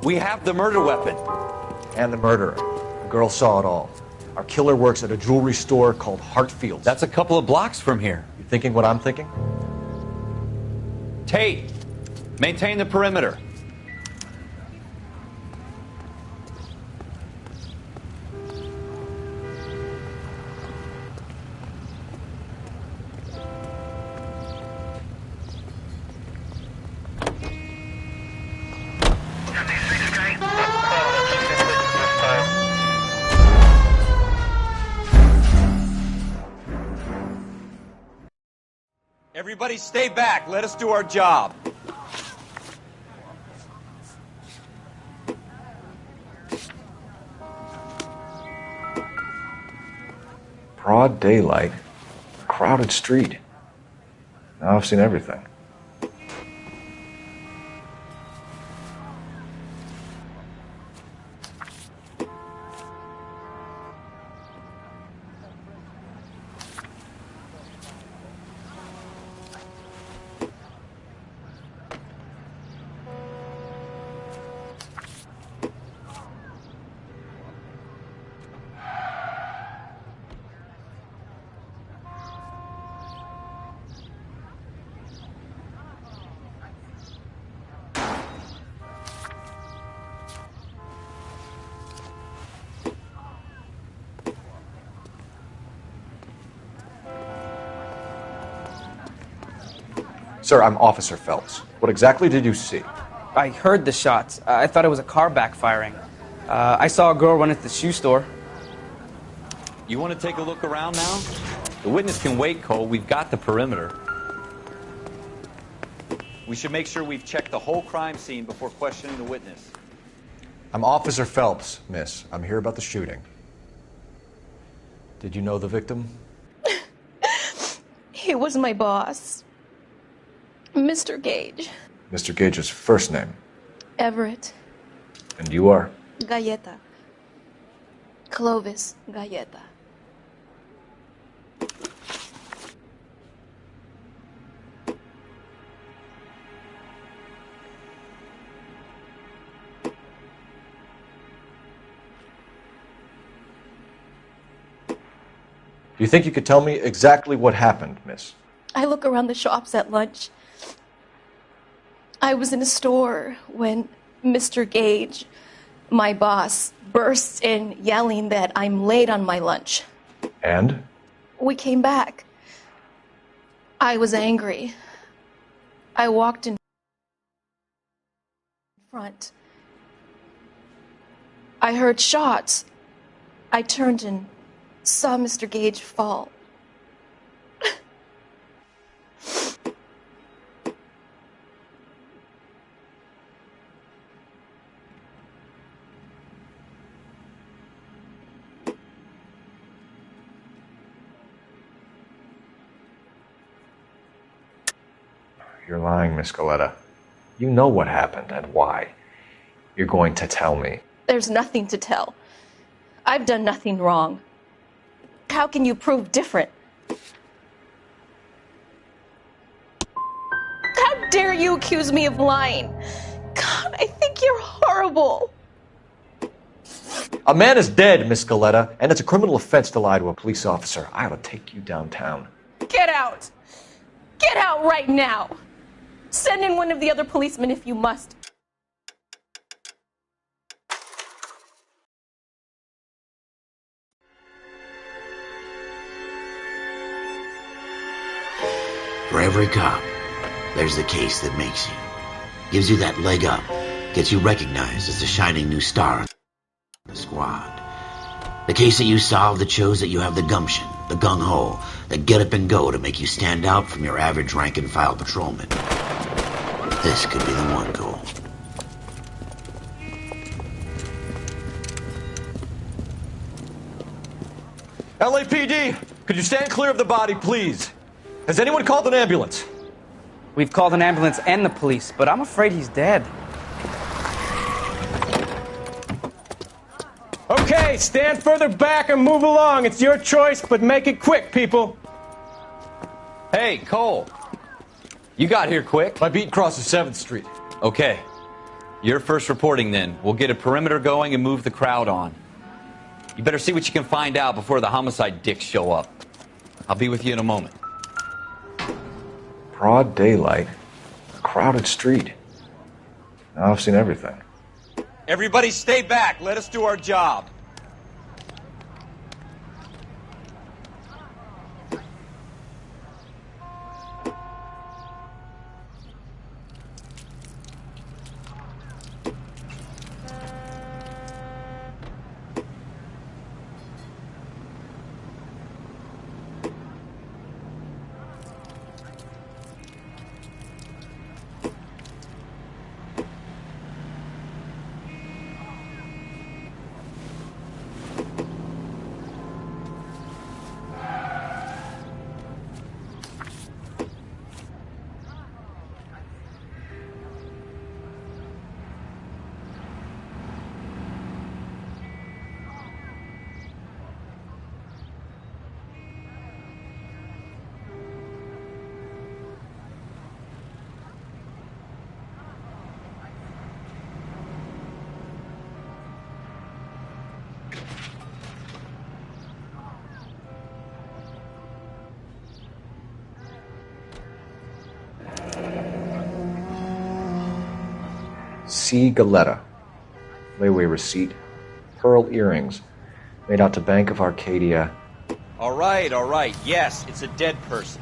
We have the murder weapon. And the murderer. The girl saw it all. Our killer works at a jewelry store called Hartfield's. That's a couple of blocks from here. You thinking what I'm thinking? Tate, maintain the perimeter. Everybody stay back. Let us do our job. Broad daylight, crowded street. Now I've seen everything. Sir, I'm Officer Phelps. What exactly did you see? I heard the shots. I thought it was a car backfiring. I saw a girl run into the shoe store. You want to take a look around now? The witness can wait, Cole. We've got the perimeter. We should make sure we've checked the whole crime scene before questioning the witness. I'm Officer Phelps, miss. I'm here about the shooting. Did you know the victim? He was my boss. Mr. Gage. Mr. Gage's first name. Everett. And you are? Galleta. Clovis Galleta. Do you think you could tell me exactly what happened, miss? I look around the shops at lunch. I was in a store when Mr. Gage, my boss, bursts in yelling that I'm late on my lunch. And? We came back. I was angry. I walked in front. I heard shots. I turned and saw Mr. Gage fall. You're lying, Miss Galleta. You know what happened and why. You're going to tell me. There's nothing to tell. I've done nothing wrong. How can you prove different? How dare you accuse me of lying? God, I think you're horrible. A man is dead, Miss Galleta, and it's a criminal offense to lie to a police officer. I ought to take you downtown. Get out! Get out right now! Send in one of the other policemen if you must. For every cop, there's the case that makes you. Gives you that leg up. Gets you recognized as the shining new star in the squad. The case that you solve that shows that you have the gumption, the gung-ho, the get up and go to make you stand out from your average rank-and-file patrolman. This could be the one, Cole. LAPD, could you stand clear of the body, please? Has anyone called an ambulance? We've called an ambulance and the police, but I'm afraid he's dead. Okay, stand further back and move along. It's your choice, but make it quick, people. Hey, Cole. You got here quick. My beat crosses 7th Street. Okay. You're first reporting then. We'll get a perimeter going and move the crowd on. You better see what you can find out before the homicide dicks show up. I'll be with you in a moment. Broad daylight, a crowded street. Now I've seen everything. Everybody stay back. Let us do our job. C. Galetta. Layaway receipt. Pearl earrings. Made out to Bank of Arcadia. All right. Yes, it's a dead person.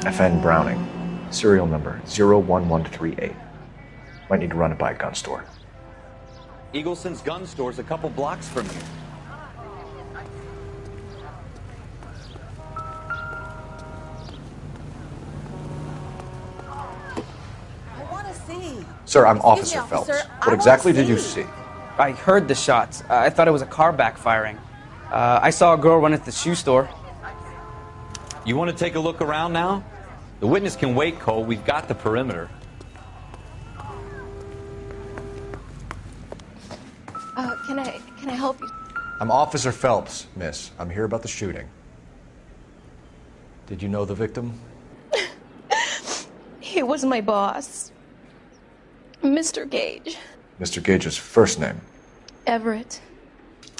FN Browning. Serial number 01138. Might need to run it by a gun store. Eagleson's gun store's a couple blocks from here. I want to see. Sir, I'm Excuse me, Officer Phelps. officer. I What wanna exactly did you see. see? I heard the shots. I thought it was a car backfiring. I saw a girl run into the shoe store. You want to take a look around now? The witness can wait, Cole. We've got the perimeter. Can I help you? I'm Officer Phelps, miss. I'm here about the shooting. Did you know the victim? He was my boss. Mr. Gage. Mr. Gage's first name. Everett.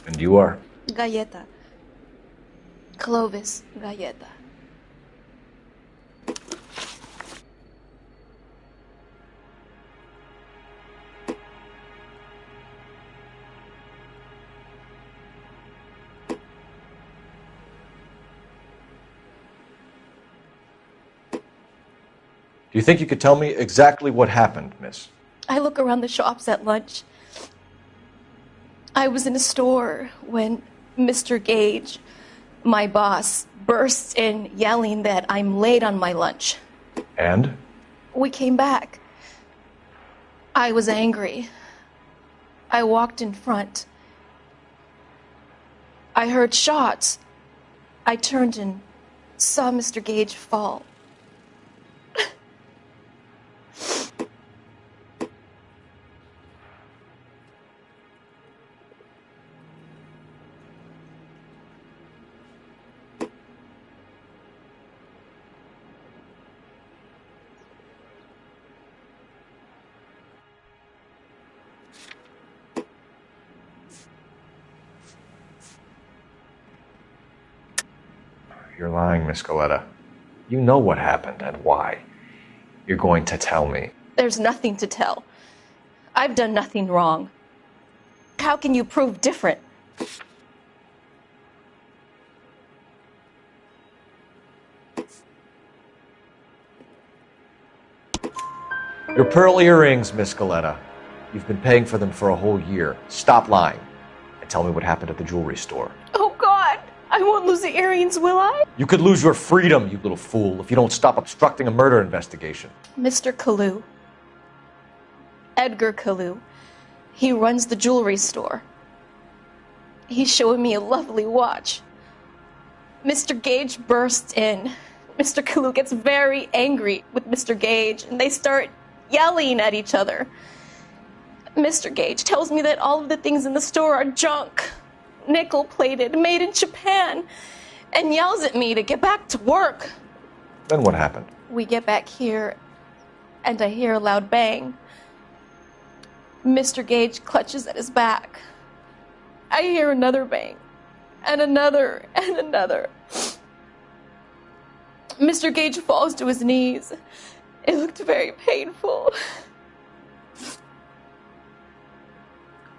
And you are? Galleta. Clovis Galleta. Do you think you could tell me exactly what happened, miss? I look around the shops at lunch. I was in a store when Mr. Gage, my boss, bursts in yelling that I'm late on my lunch. And? We came back. I was angry. I walked in front. I heard shots. I turned and saw Mr. Gage fall. You're lying, Miss Galetta. You know what happened and why. You're going to tell me. There's nothing to tell. I've done nothing wrong. How can you prove different? Your pearl earrings, Miss Galetta. You've been paying for them for a whole year. Stop lying and tell me what happened at the jewelry store. Oh, God! I won't lose the earrings, will I? You could lose your freedom, you little fool, if you don't stop obstructing a murder investigation. Mr. Kalu. Edgar Kalu. He runs the jewelry store. He's showing me a lovely watch. Mr. Gage bursts in. Mr. Kalu gets very angry with Mr. Gage, and they start yelling at each other. Mr. Gage tells me that all of the things in the store are junk, nickel-plated, made in Japan, and yells at me to get back to work. Then what happened? We get back here, and I hear a loud bang. Mr. Gage clutches at his back. I hear another bang, and another, and another. Mr. Gage falls to his knees. It looked very painful.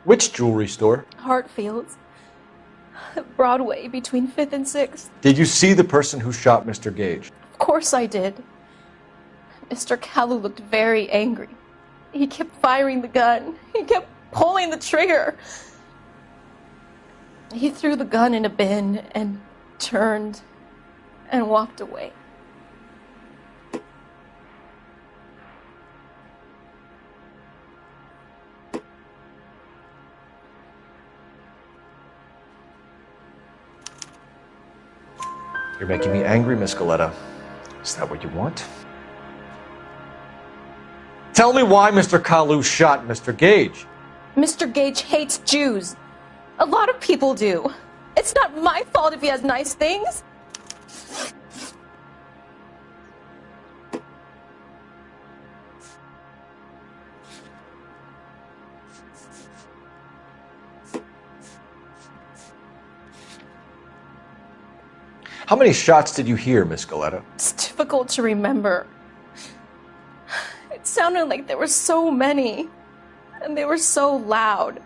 Which jewelry store? Hartfield's. Broadway, between 5th and 6th. Did you see the person who shot Mr. Gage? Of course I did. Mr. Kalu looked very angry. He kept firing the gun. He kept pulling the trigger. He threw the gun in a bin and turned and walked away. You're making me angry, Miss Galetta. Is that what you want? Tell me why Mr. Kalu shot Mr. Gage. Mr. Gage hates Jews. A lot of people do. It's not my fault if he has nice things. How many shots did you hear, Miss Galetta? It's difficult to remember. It sounded like there were so many, and they were so loud.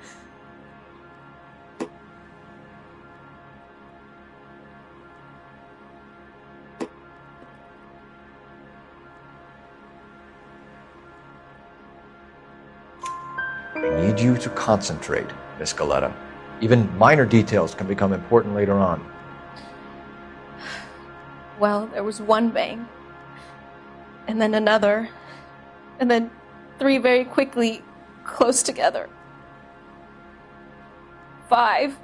I need you to concentrate, Miss Galetta. Even minor details can become important later on. Well, there was one bang, and then another, and then 3 very quickly, close together. 5.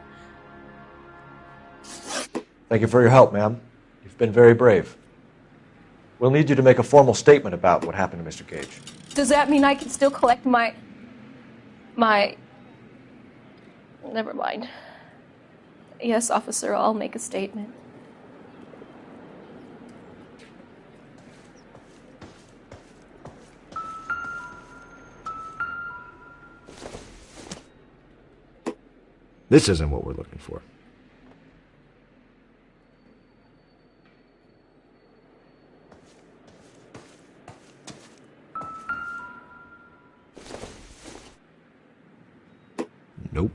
Thank you for your help, ma'am. You've been very brave. We'll need you to make a formal statement about what happened to Mr. Gage. Does that mean I can still collect my... Never mind. Yes, officer, I'll make a statement. This isn't what we're looking for. Nope.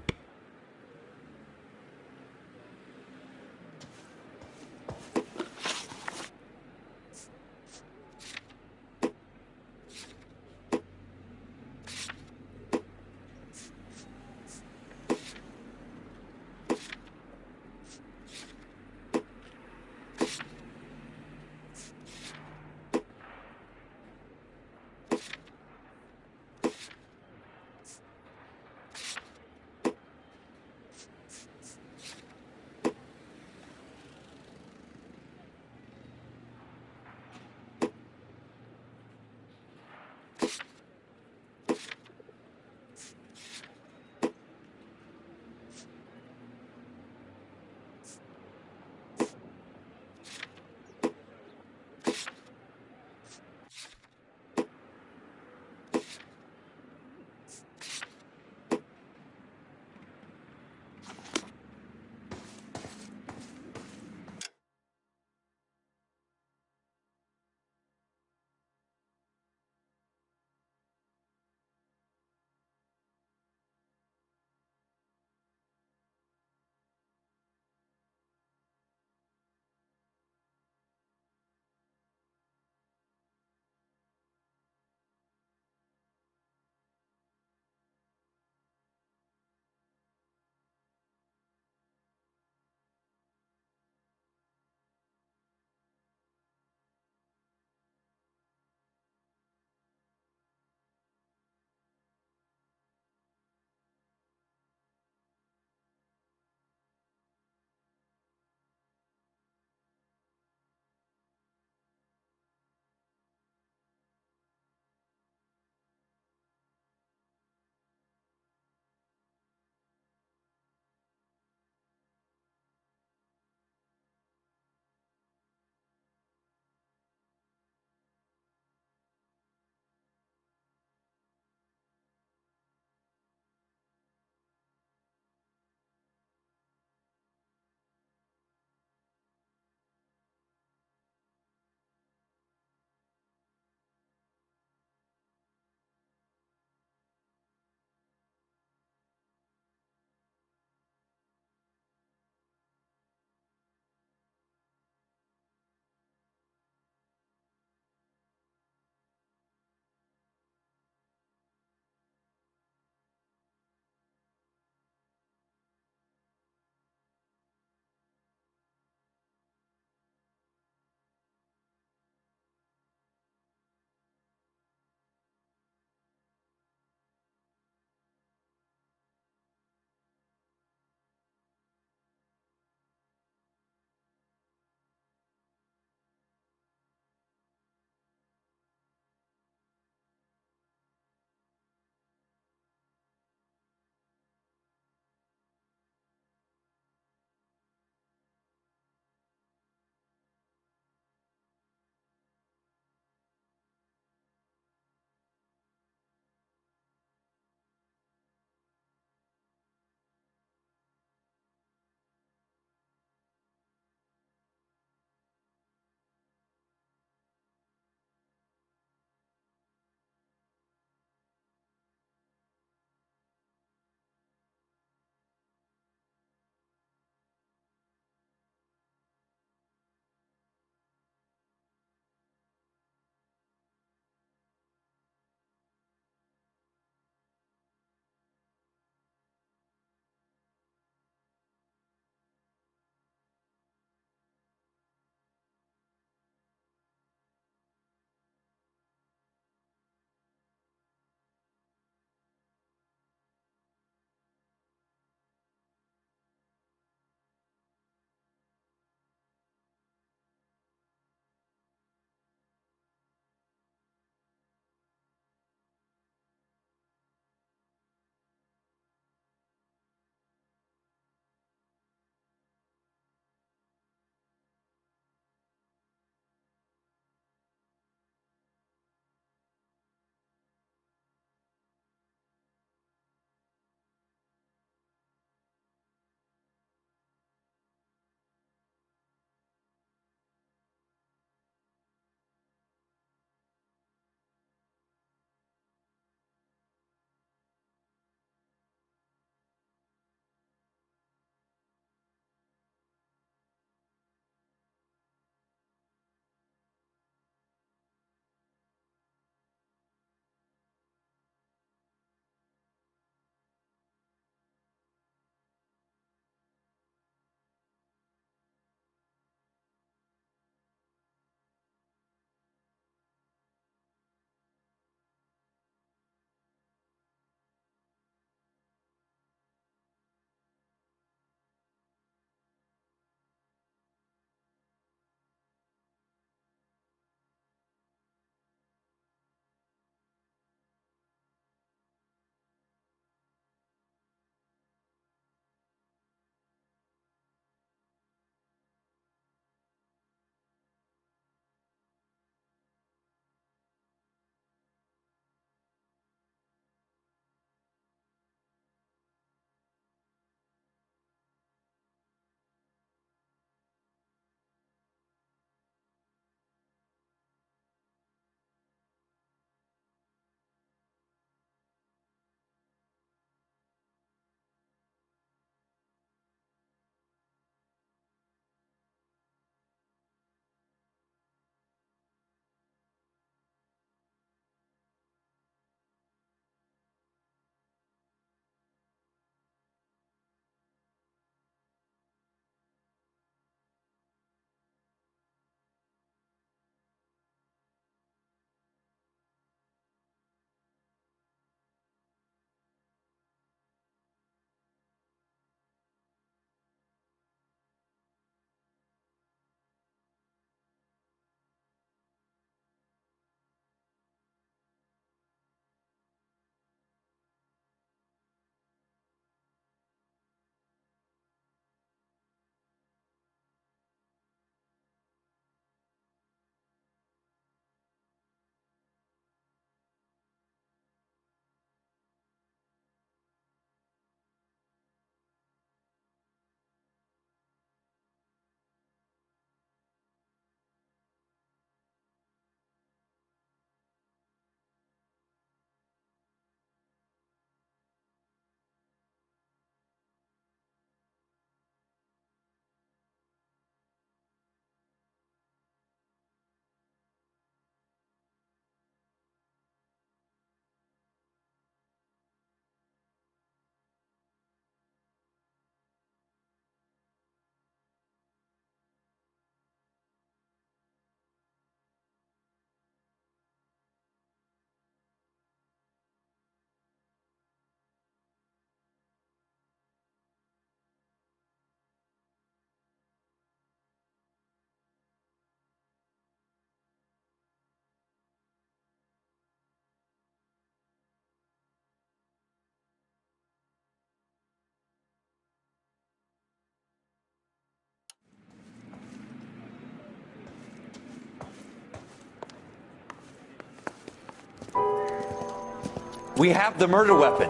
We have the murder weapon.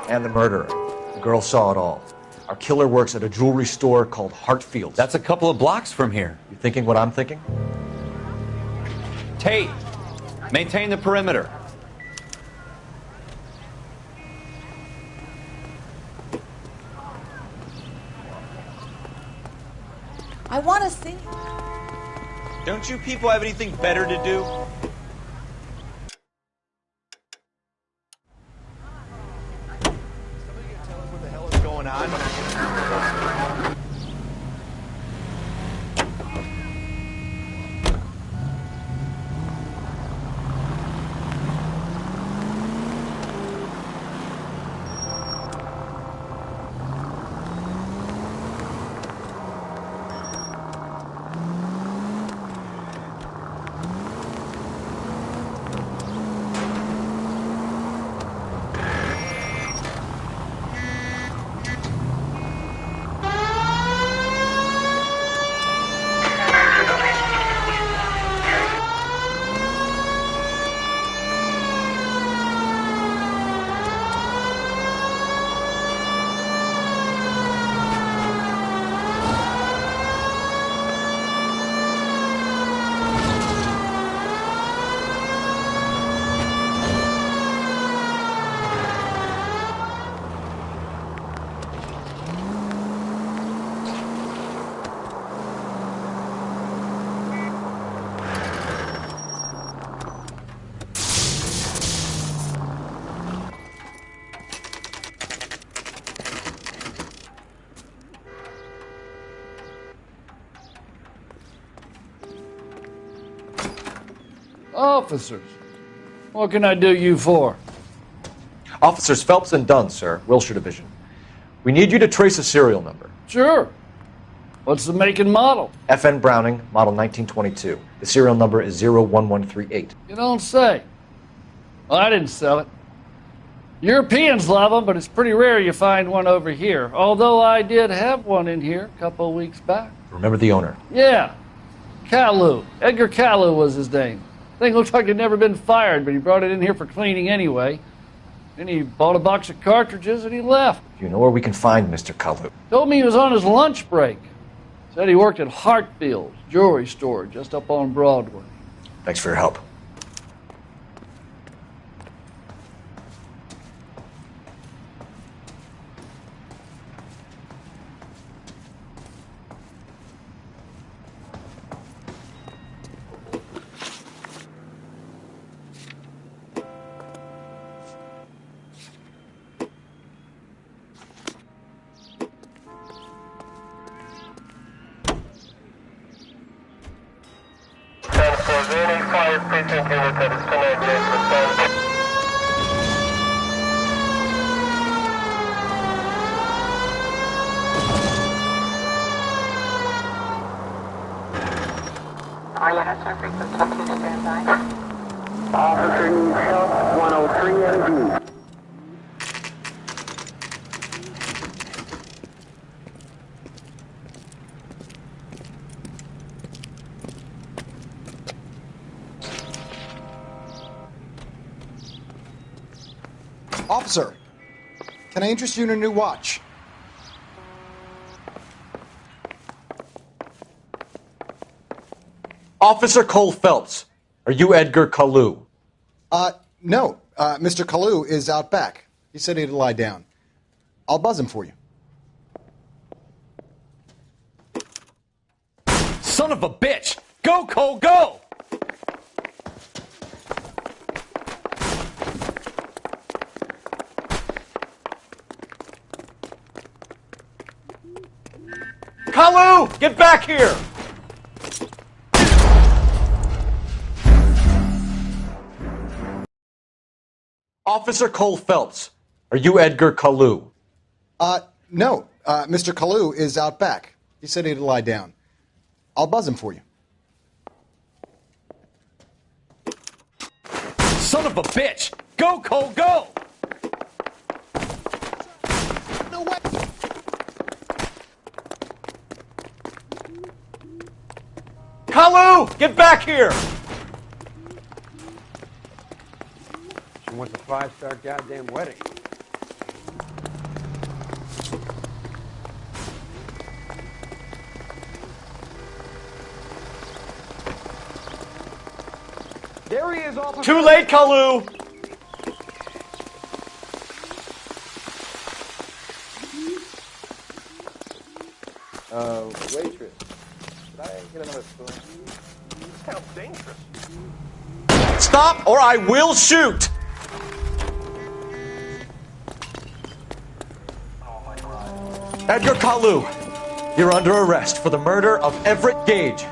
And the murderer. The girl saw it all. Our killer works at a jewelry store called Hartfield's. That's a couple of blocks from here. You thinking what I'm thinking? Tate, maintain the perimeter. I want to see. Don't you people have anything better to do? What the hell is going on? Officers, what can I do you for? Officers Phelps and Dunn, sir, Wilshire Division. We need you to trace a serial number. Sure. What's the make and model? FN Browning, model 1922. The serial number is 01138. You don't say. Well, I didn't sell it. Europeans love them, but it's pretty rare you find one over here. Although I did have one in here a couple of weeks back. Remember the owner? Yeah. Kalu. Edgar Kalu was his name. Thing looked like it'd never been fired, but he brought it in here for cleaning anyway. Then he bought a box of cartridges and he left. Do you know where we can find Mr. Kalu? Told me he was on his lunch break. Said he worked at Hartfield's jewelry store just up on Broadway. Thanks for your help. Officer, can I interest you in a new watch? Officer Cole Phelps, are you Edgar Kalu? No. Mr. Kalu is out back. He said he'd lie down. I'll buzz him for you. Son of a bitch! Go, Cole, go! Kalu, get back here! Officer Cole Phelps, are you Edgar Kalu? No. Mr. Kalu is out back. He said he'd lie down. I'll buzz him for you. Son of a bitch! Go, Cole, go! No way! Kalu, get back here! And what's a five-star goddamn wedding? There he is, officer. Too late, Kalu! Waitress. Could I get another spoon? This sounds dangerous. Stop or I will shoot! Edgar Kalu, you're under arrest for the murder of Everett Gage.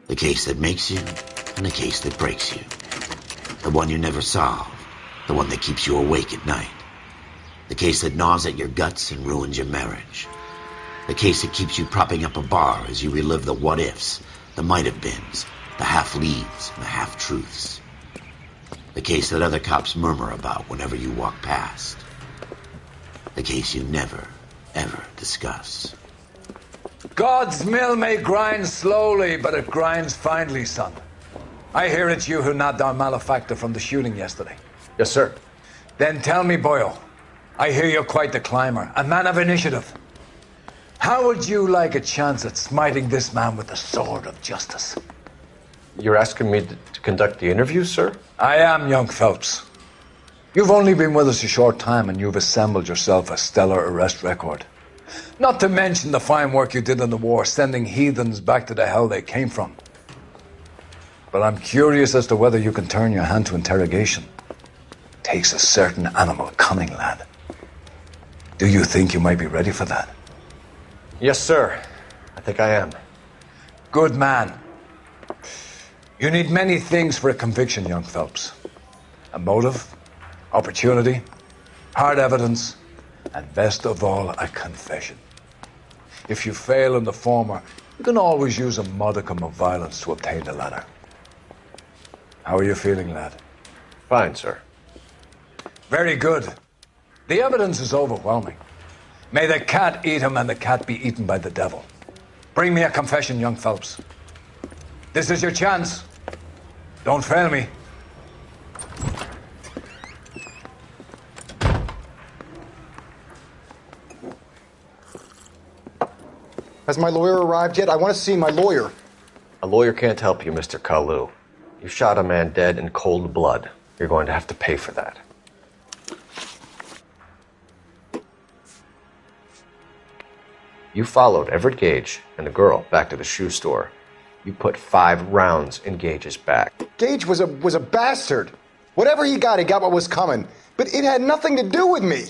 The case that makes you and the case that breaks you. The one you never solve. The one that keeps you awake at night. The case that gnaws at your guts and ruins your marriage. The case that keeps you propping up a bar as you relive the what-ifs, the might-have-beens, the half-leaves, and the half-truths. The case that other cops murmur about whenever you walk past. The case you never, ever discuss. God's mill may grind slowly, but it grinds finely, son. I hear it's you who nabbed our malefactor from the shooting yesterday. Yes, sir. Then tell me, Boyle, I hear you're quite the climber, a man of initiative. How would you like a chance at smiting this man with the sword of justice? You're asking me to conduct the interview, sir? I am, young Phelps. You've only been with us a short time and you've assembled yourself a stellar arrest record. Not to mention the fine work you did in the war, sending heathens back to the hell they came from. But I'm curious as to whether you can turn your hand to interrogation. Takes a certain animal cunning, lad. Do you think you might be ready for that? Yes, sir. I think I am. Good man. You need many things for a conviction, young Phelps. A motive, opportunity, hard evidence, and best of all, a confession. If you fail in the former, you can always use a modicum of violence to obtain the latter. How are you feeling, lad? Fine, sir. Very good. The evidence is overwhelming. May the cat eat him and the cat be eaten by the devil. Bring me a confession, young Phelps. This is your chance. Don't fail me. Has my lawyer arrived yet? I want to see my lawyer. A lawyer can't help you, Mr. Kalu. You shot a man dead in cold blood. You're going to have to pay for that. You followed Everett Gage and the girl back to the shoe store. You put 5 rounds in Gage's back. Gage was a bastard. Whatever he got what was coming. But it had nothing to do with me.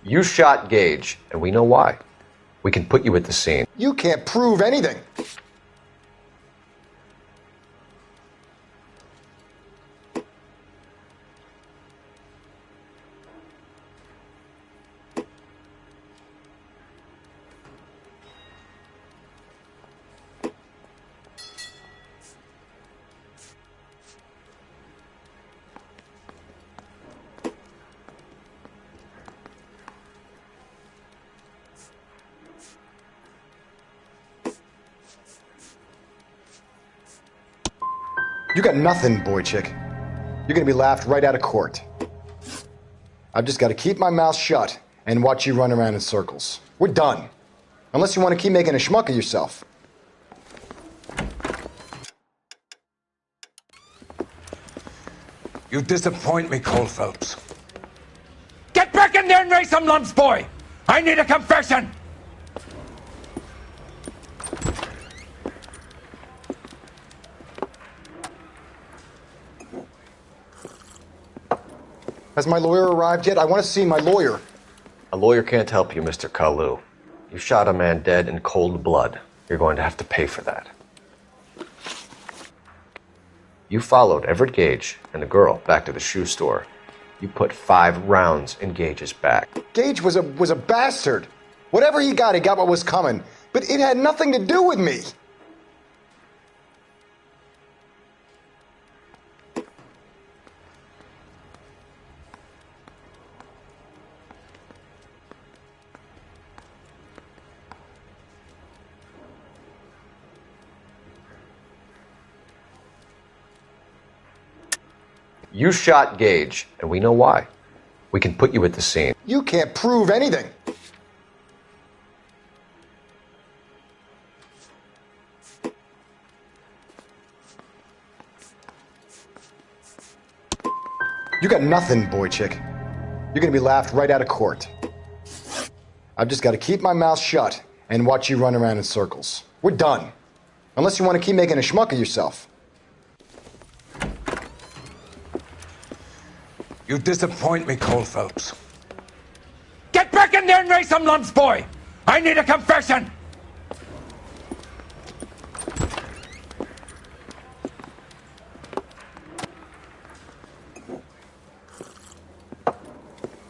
You shot Gage, and we know why. We can put you at the scene. You can't prove anything. You got nothing, boy chick. You're gonna be laughed right out of court. I've just got to keep my mouth shut and watch you run around in circles. We're done. Unless you want to keep making a schmuck of yourself. You disappoint me, Cole Phelps. Get back in there and raise some lumps, boy! I need a confession! Has my lawyer arrived yet? I want to see my lawyer. A lawyer can't help you, Mr. Kalu. You shot a man dead in cold blood. You're going to have to pay for that. You followed Everett Gage and the girl back to the shoe store. You put 5 rounds in Gage's back. Gage was a bastard. Whatever he got what was coming. But it had nothing to do with me. You shot Gage, and we know why. We can put you at the scene. You can't prove anything. You got nothing, boy chick. You're gonna be laughed right out of court. I've just got to keep my mouth shut and watch you run around in circles. We're done. Unless you want to keep making a schmuck of yourself. You disappoint me, Cole Phelps. Get back in there and raise some lumps, boy! I need a confession!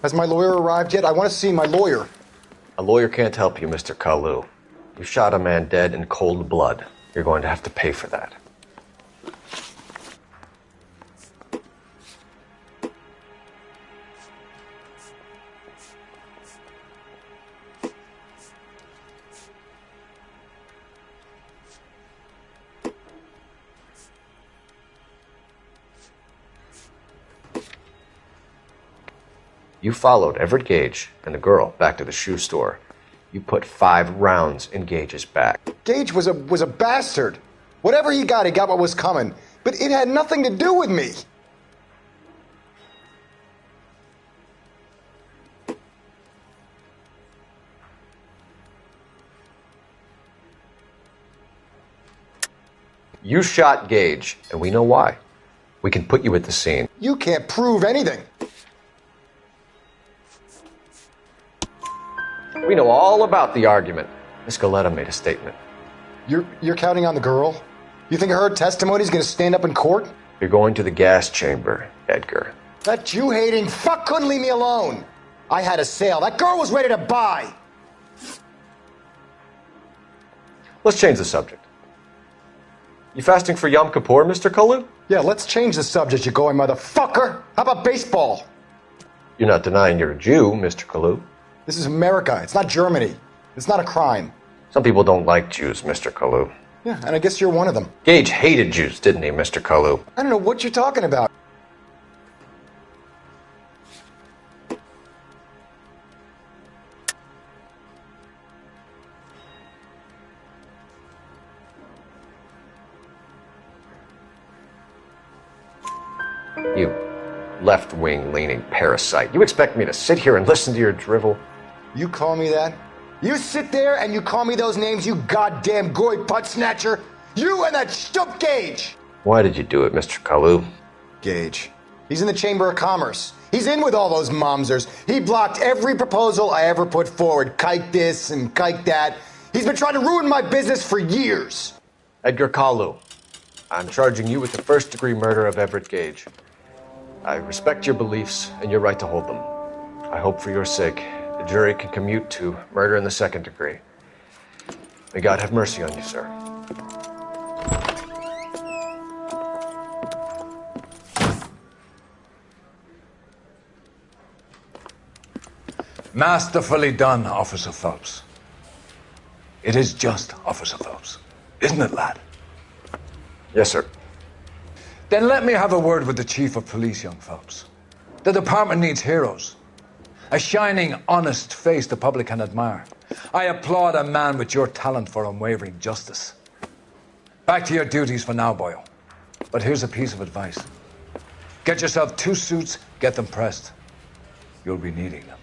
Has my lawyer arrived yet? I want to see my lawyer. A lawyer can't help you, Mr. Kalu. You shot a man dead in cold blood. You're going to have to pay for that. You followed Everett Gage and the girl back to the shoe store. You put 5 rounds in Gage's back. Gage was a bastard. Whatever he got what was coming. But it had nothing to do with me. You shot Gage, and we know why. We can put you at the scene. You can't prove anything. We know all about the argument. Miss Galetta made a statement. You're counting on the girl? You think her testimony is going to stand up in court? You're going to the gas chamber, Edgar. That Jew-hating fuck couldn't leave me alone. I had a sale. That girl was ready to buy. Let's change the subject. You fasting for Yom Kippur, Mr. Kalu? Yeah, let's change the subject, you going motherfucker. How about baseball? You're not denying you're a Jew, Mr. Kalu. This is America. It's not Germany. It's not a crime. Some people don't like Jews, Mr. Kalu. Yeah, and I guess you're one of them. Gage hated Jews, didn't he, Mr. Kalu? I don't know what you're talking about. You left-wing leaning parasite. You expect me to sit here and listen to your drivel? You call me that? You sit there and you call me those names, you goddamn goy putt snatcher? You and that stup Gage! Why did you do it, Mr. Kalu? Gage. He's in the Chamber of Commerce. He's in with all those momsers. He blocked every proposal I ever put forward. Kike this and kike that. He's been trying to ruin my business for years. Edgar Kalu, I'm charging you with the first-degree murder of Everett Gage. I respect your beliefs and your right to hold them. I hope for your sake the jury can commute to murder in the second degree. May God have mercy on you, sir. Masterfully done, Officer Phelps. It is just Officer Phelps, isn't it, lad? Yes, sir. Then let me have a word with the Chief of Police, young Phelps. The department needs heroes. A shining, honest face the public can admire. I applaud a man with your talent for unwavering justice. Back to your duties for now, boyo. But here's a piece of advice. Get yourself 2 suits, get them pressed. You'll be needing them.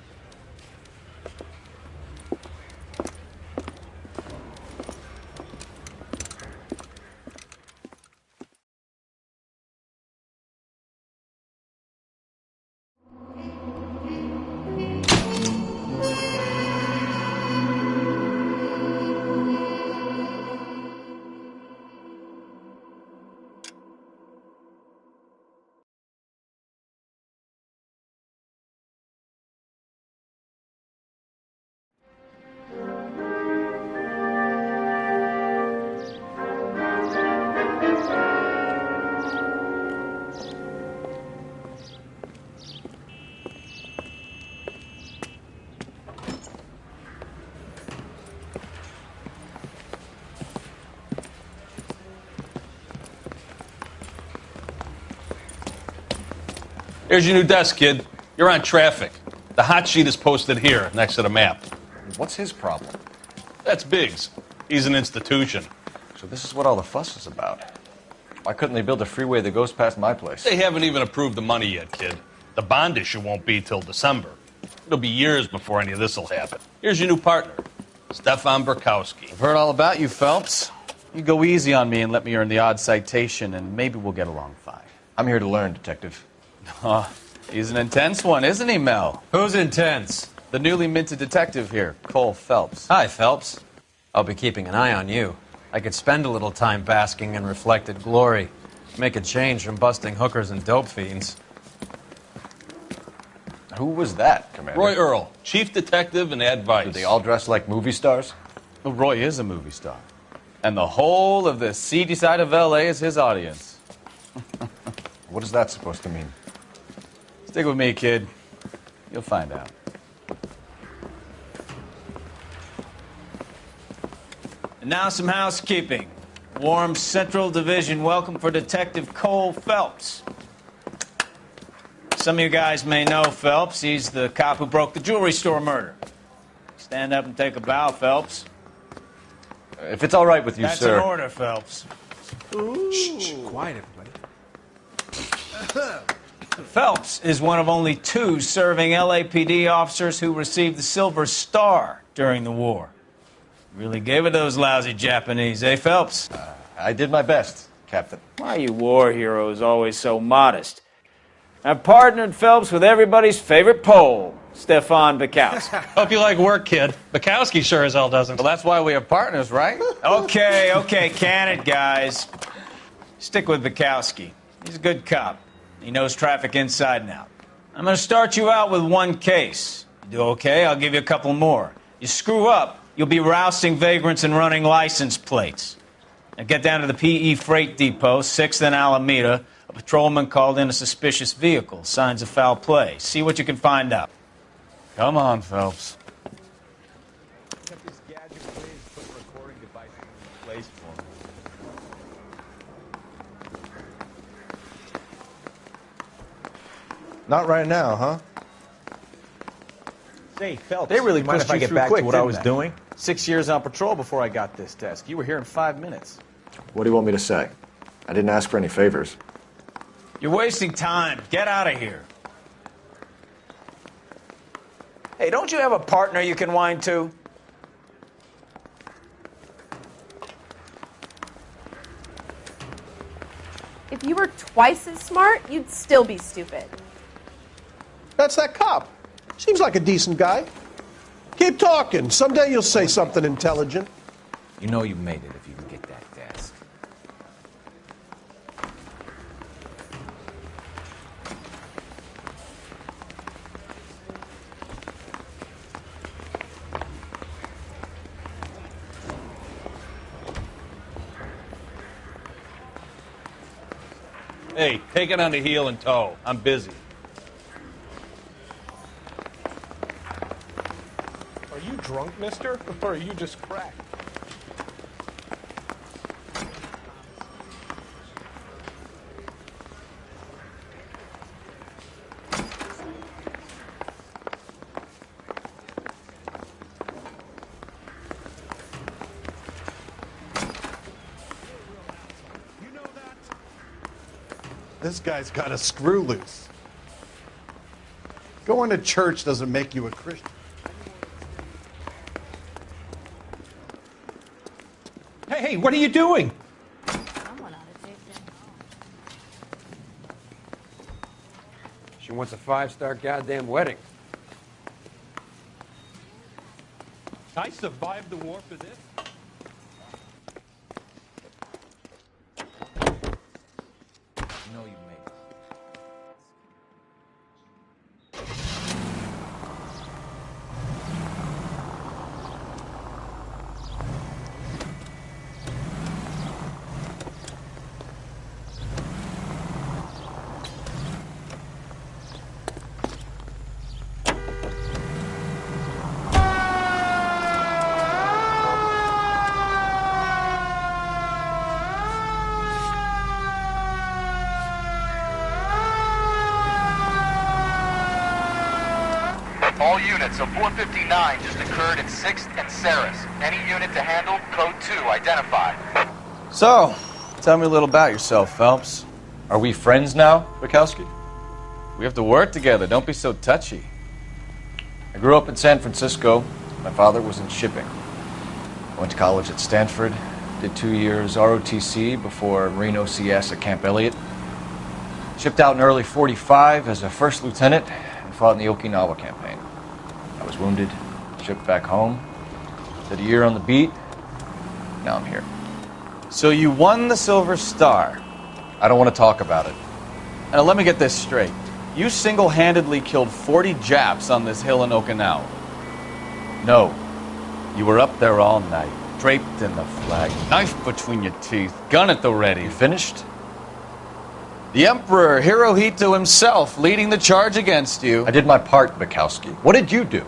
Here's your new desk, kid. You're on traffic. The hot sheet is posted here, next to the map. What's his problem? That's Biggs. He's an institution. So this is what all the fuss is about. Why couldn't they build a freeway that goes past my place? They haven't even approved the money yet, kid. The bond issue won't be till December. It'll be years before any of this will happen. Here's your new partner, Stefan Burkowski. I've heard all about you, Phelps. You go easy on me and let me earn the odd citation, and maybe we'll get along fine. I'm here to learn, Detective. Oh, he's an intense one, isn't he, Mel? Who's intense? The newly minted detective here, Cole Phelps. Hi, Phelps. I'll be keeping an eye on you. I could spend a little time basking in reflected glory. Make a change from busting hookers and dope fiends. Who was that, Commander? Roy Earl, chief detective and advice. Do they all dress like movie stars? Well, Roy is a movie star. And the whole of the seedy side of L.A. is his audience. What is that supposed to mean? Stick with me, kid. You'll find out. And now some housekeeping. Warm Central Division welcome for Detective Cole Phelps. Some of you guys may know Phelps. He's the cop who broke the jewelry store murder. Stand up and take a bow, Phelps. If it's all right with you, That's sir. That's an order, Phelps. Shh, quiet, everybody. Phelps is one of only 2 serving LAPD officers who received the Silver Star during the war. Really gave it to those lousy Japanese, eh, Phelps? I did my best, Captain. Why are you war heroes always so modest? I've partnered Phelps with everybody's favorite Pole, Stefan Burkowski. Hope you like work, kid. Bukowski sure as hell doesn't. Well, that's why we have partners, right? Okay, can it, guys. Stick with Burkowski. He's a good cop. He knows traffic inside and out. I'm going to start you out with 1 case. You do okay, I'll give you a couple more. You screw up, you'll be rousting vagrants and running license plates. Now get down to the PE Freight Depot, 6th and Alameda. A patrolman called in a suspicious vehicle. Signs of foul play. See what you can find out. Come on, Phelps. Not right now, huh? Say, Phelps, They really mind pushed if I you get through back quick, to what I didn't was they? doing? 6 years on patrol before I got this desk. You were here in 5 minutes. What do you want me to say? I didn't ask for any favors. You're wasting time. Get out of here. Hey, don't you have a partner you can whine to? If you were twice as smart, you'd still be stupid. That's that cop. Seems like a decent guy. Keep talking. Someday you'll say something intelligent. You know you made it if you can get that desk. Hey, take it on the heel and toe. I'm busy. Are you drunk, mister? Or are you just cracked? This guy's got a screw loose. Going to church doesn't make you a Christian. Hey, what are you doing? She wants a 5-star goddamn wedding. I survived the war for this. You know you made it. All units, a 459 just occurred in 6th and Saris. Any unit to handle, code 2, identify. So, tell me a little about yourself, Phelps. Are we friends now, Bukowski? We have to work together. Don't be so touchy. I grew up in San Francisco. My father was in shipping. I went to college at Stanford, did 2 years ROTC before Marine OCS at Camp Elliott. Shipped out in early '45 as a first lieutenant and fought in the Okinawa campaign. I was wounded, shipped back home, did a year on the beat. Now I'm here. So you won the Silver Star. I don't want to talk about it. Now let me get this straight. You single-handedly killed 40 Japs on this hill in Okinawa. No. You were up there all night, draped in the flag, knife between your teeth, gun at the ready. You finished? The Emperor Hirohito himself leading the charge against you. I did my part, Bukowski. What did you do?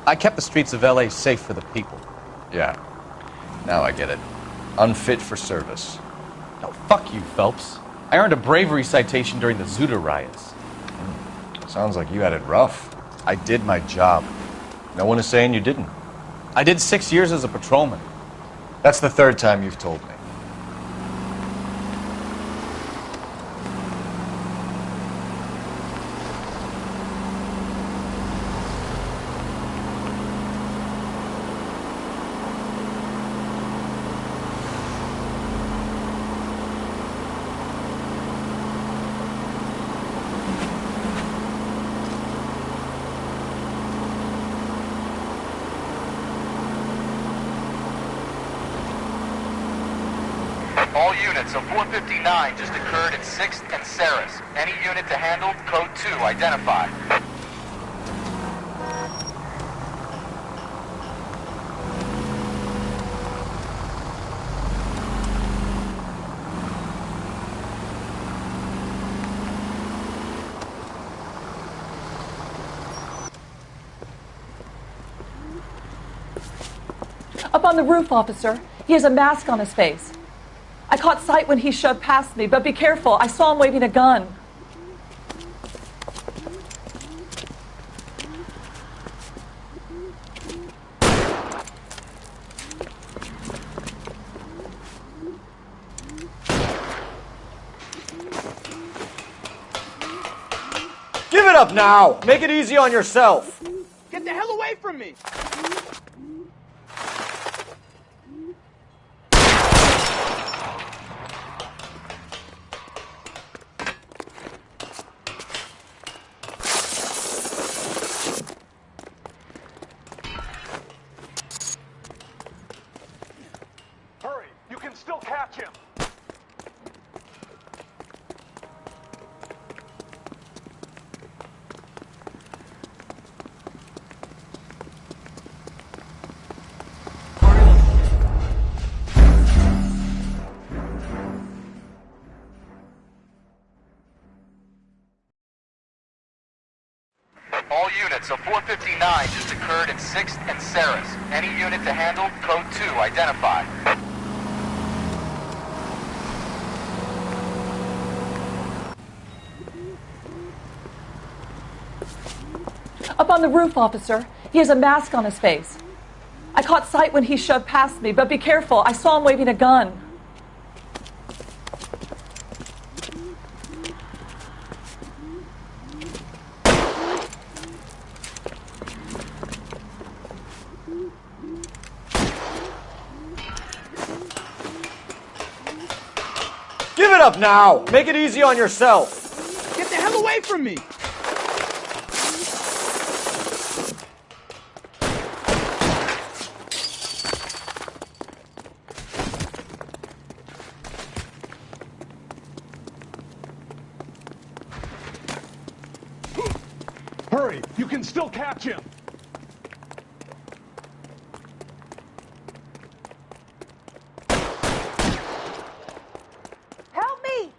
I kept the streets of L.A. safe for the people. Yeah. Now I get it. Unfit for service. No, fuck you, Phelps. I earned a bravery citation during the Zuda riots. Sounds like you had it rough. I did my job. No one is saying you didn't. I did 6 years as a patrolman. That's the third time you've told me. All units, a 459 just occurred in 6th and Saris. Any unit to handle, code 2, identify. Up on the roof, officer. He has a mask on his face. I caught sight when he shoved past me, but be careful. I saw him waving a gun. Give it up now! Make it easy on yourself! Get the hell away from me! Hurry! You can still catch him! All units, a 459 just occurred in 6th and Saris. Any unit to handle, code 2, identify. Up on the roof, officer. He has a mask on his face. I caught sight when he shoved past me, but be careful. I saw him waving a gun. Give it up now! Make it easy on yourself! Get the hell away from me! Hurry! You can still catch him! Help me!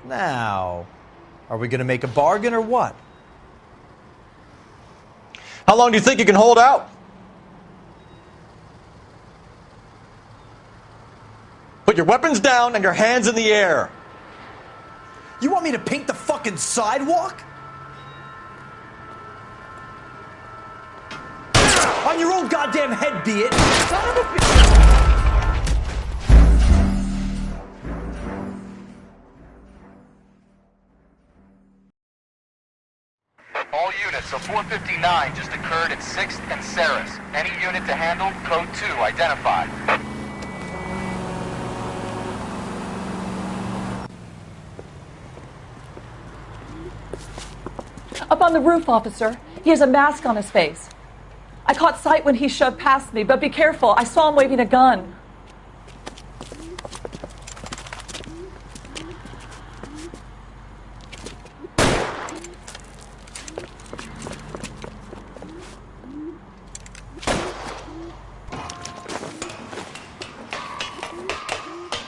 Now, are we going to make a bargain or what? How long do you think you can hold out? Put your weapons down and your hands in the air. You want me to paint the fucking sidewalk? On your own goddamn head, be it. Son of a bitch. All units, a 459 just occurred at 6th and Saris. Any unit to handle, code 2 identified. Up on the roof, officer. He has a mask on his face. I caught sight when he shoved past me, but be careful. I saw him waving a gun.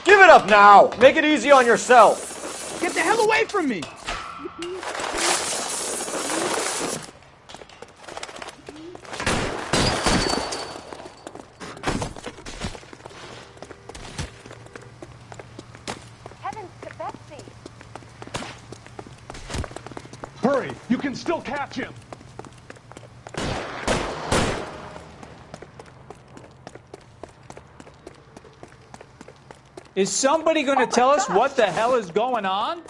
Give it up now. Make it easy on yourself. Get the hell away from me! Hurry! You can still catch him! Is somebody going to tell us what the hell is going on?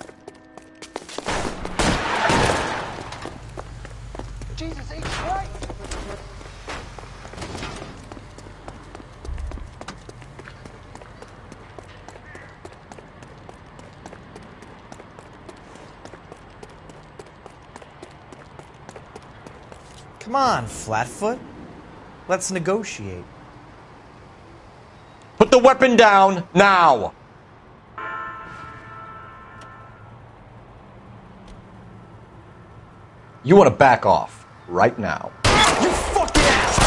Jesus H. Christ! Come on, Flatfoot. Let's negotiate. Put the weapon down now. You want to back off right now. You fucking ass!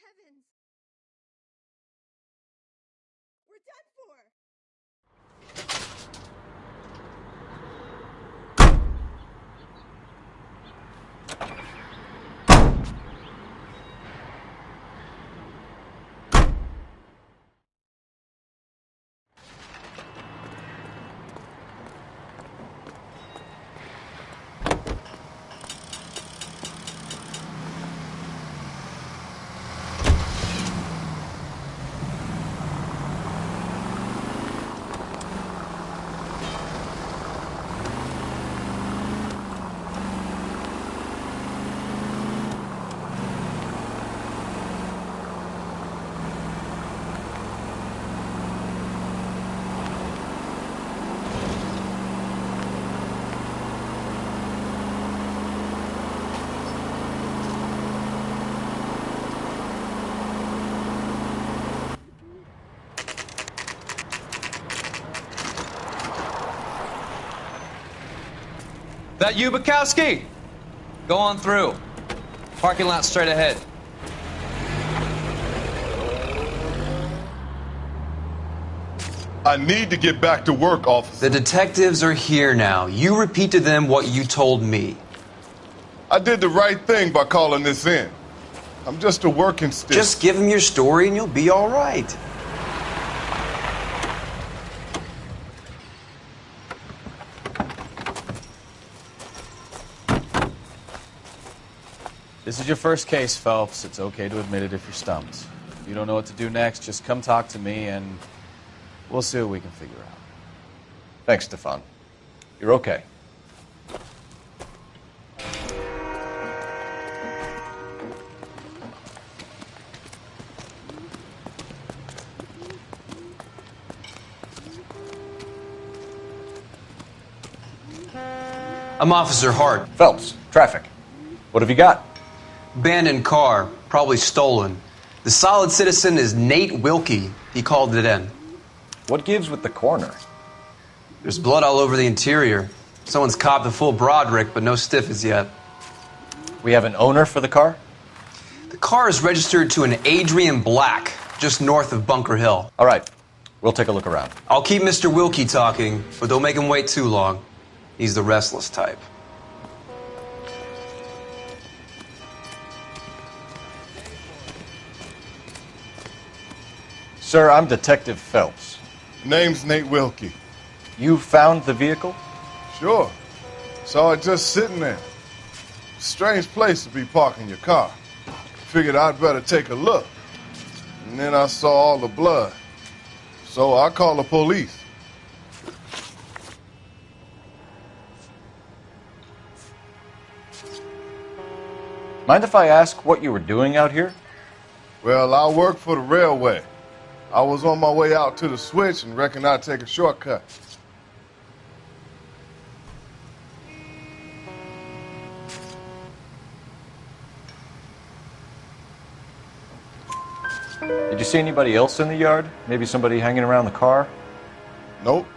heavens! We're done for! That you, Bukowski? Go on through. Parking lot straight ahead. I need to get back to work, officer. The detectives are here now. You repeat to them what you told me. I did the right thing by calling this in. I'm just a working stick. Just give them your story and you'll be all right. This is your first case, Phelps. It's okay to admit it if you're stumped. If you don't know what to do next, just come talk to me and we'll see what we can figure out. Thanks, Stefan. You're okay. I'm Officer Hart. Phelps, traffic. What have you got? Abandoned car, probably stolen. The solid citizen is Nate Wilkie. He called it in. What gives with the coroner? There's blood all over the interior. Someone's copped a full Broderick, but no stiff as yet. We have an owner for the car? The car is registered to an Adrian Black, just north of Bunker Hill. All right. We'll take a look around. I'll keep Mr. Wilkie talking, but don't make him wait too long. He's the restless type. Sir, I'm Detective Phelps. Name's Nate Wilkie. You found the vehicle? Sure. Saw it just sitting there. Strange place to be parking your car. Figured I'd better take a look. And then I saw all the blood. So I called the police. Mind if I ask what you were doing out here? Well, I work for the railway. I was on my way out to the switch and reckoned I'd take a shortcut. Did you see anybody else in the yard? Maybe somebody hanging around the car? Nope.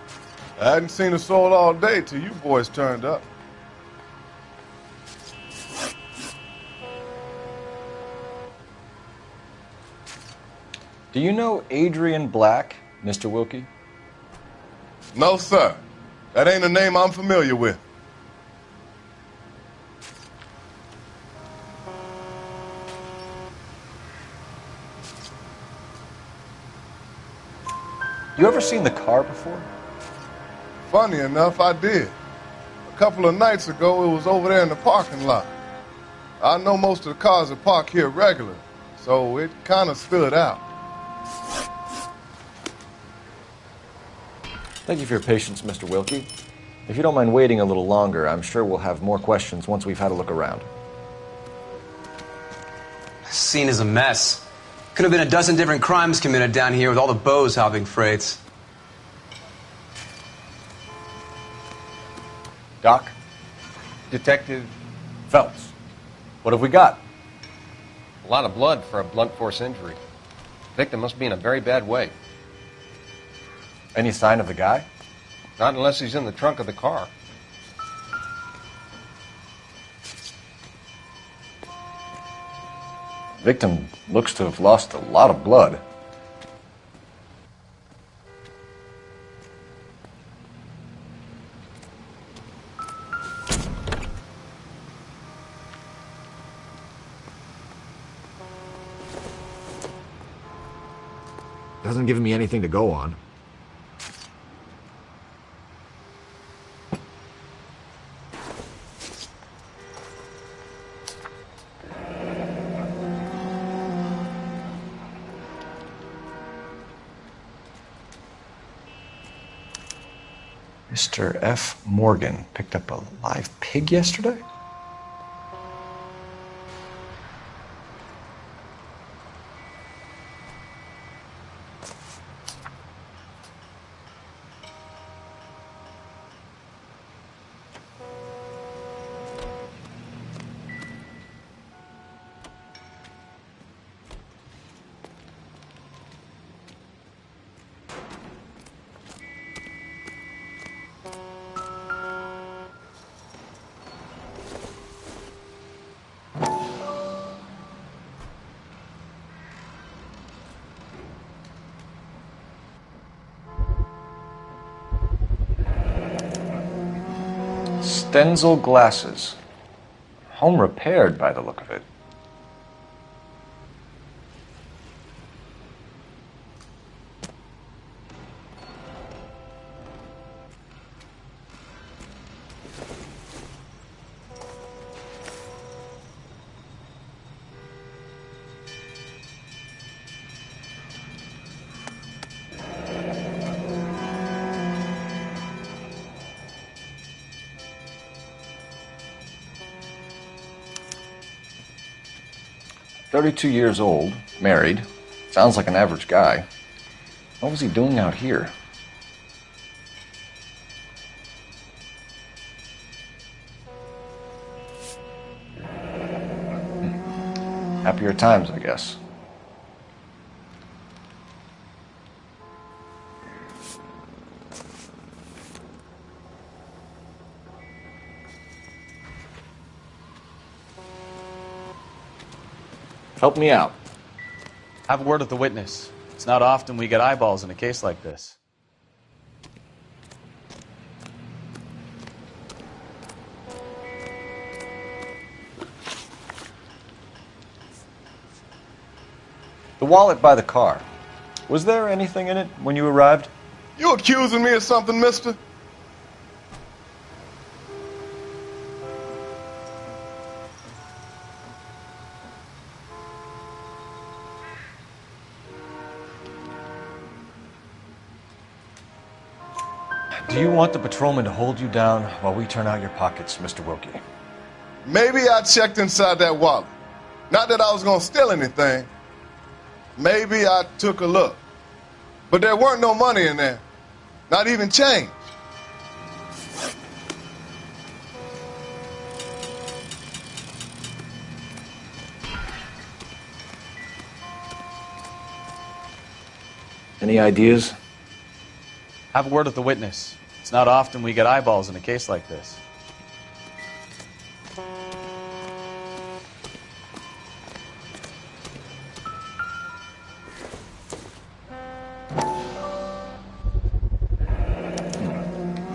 I hadn't seen a soul all day till you boys turned up. Do you know Adrian Black, Mr. Wilkie? No, sir. That ain't a name I'm familiar with. You ever seen the car before? Funny enough, I did. A couple of nights ago, it was over there in the parking lot. I know most of the cars are parked here regular, so it kind of stood out. Thank you for your patience, Mr. Wilkie. If you don't mind waiting a little longer, I'm sure we'll have more questions once we've had a look around. This scene is a mess. Could have been a dozen different crimes committed down here with all the bows hopping freights. Doc? Detective Phelps. What have we got? A lot of blood for a blunt force injury. Victim must be in a very bad way. Any sign of the guy? Not unless he's in the trunk of the car. Victim looks to have lost a lot of blood. Hasn't given me anything to go on. Mr. F. Morgan picked up a live pig yesterday? Stenzel glasses. Home repaired by the look of it. "32 years old, married, sounds like an average guy. What was he doing out here?" Happier times, I guess. Help me out. Have a word with the witness. It's not often we get eyeballs in a case like this. The wallet by the car. Was there anything in it when you arrived? You accusing me of something, mister? Do you want the patrolman to hold you down while we turn out your pockets, Mr. Wilkie? Maybe I checked inside that wallet. Not that I was gonna steal anything. Maybe I took a look. But there weren't no money in there. Not even change. Any ideas? Have a word with the witness. It's not often we get eyeballs in a case like this.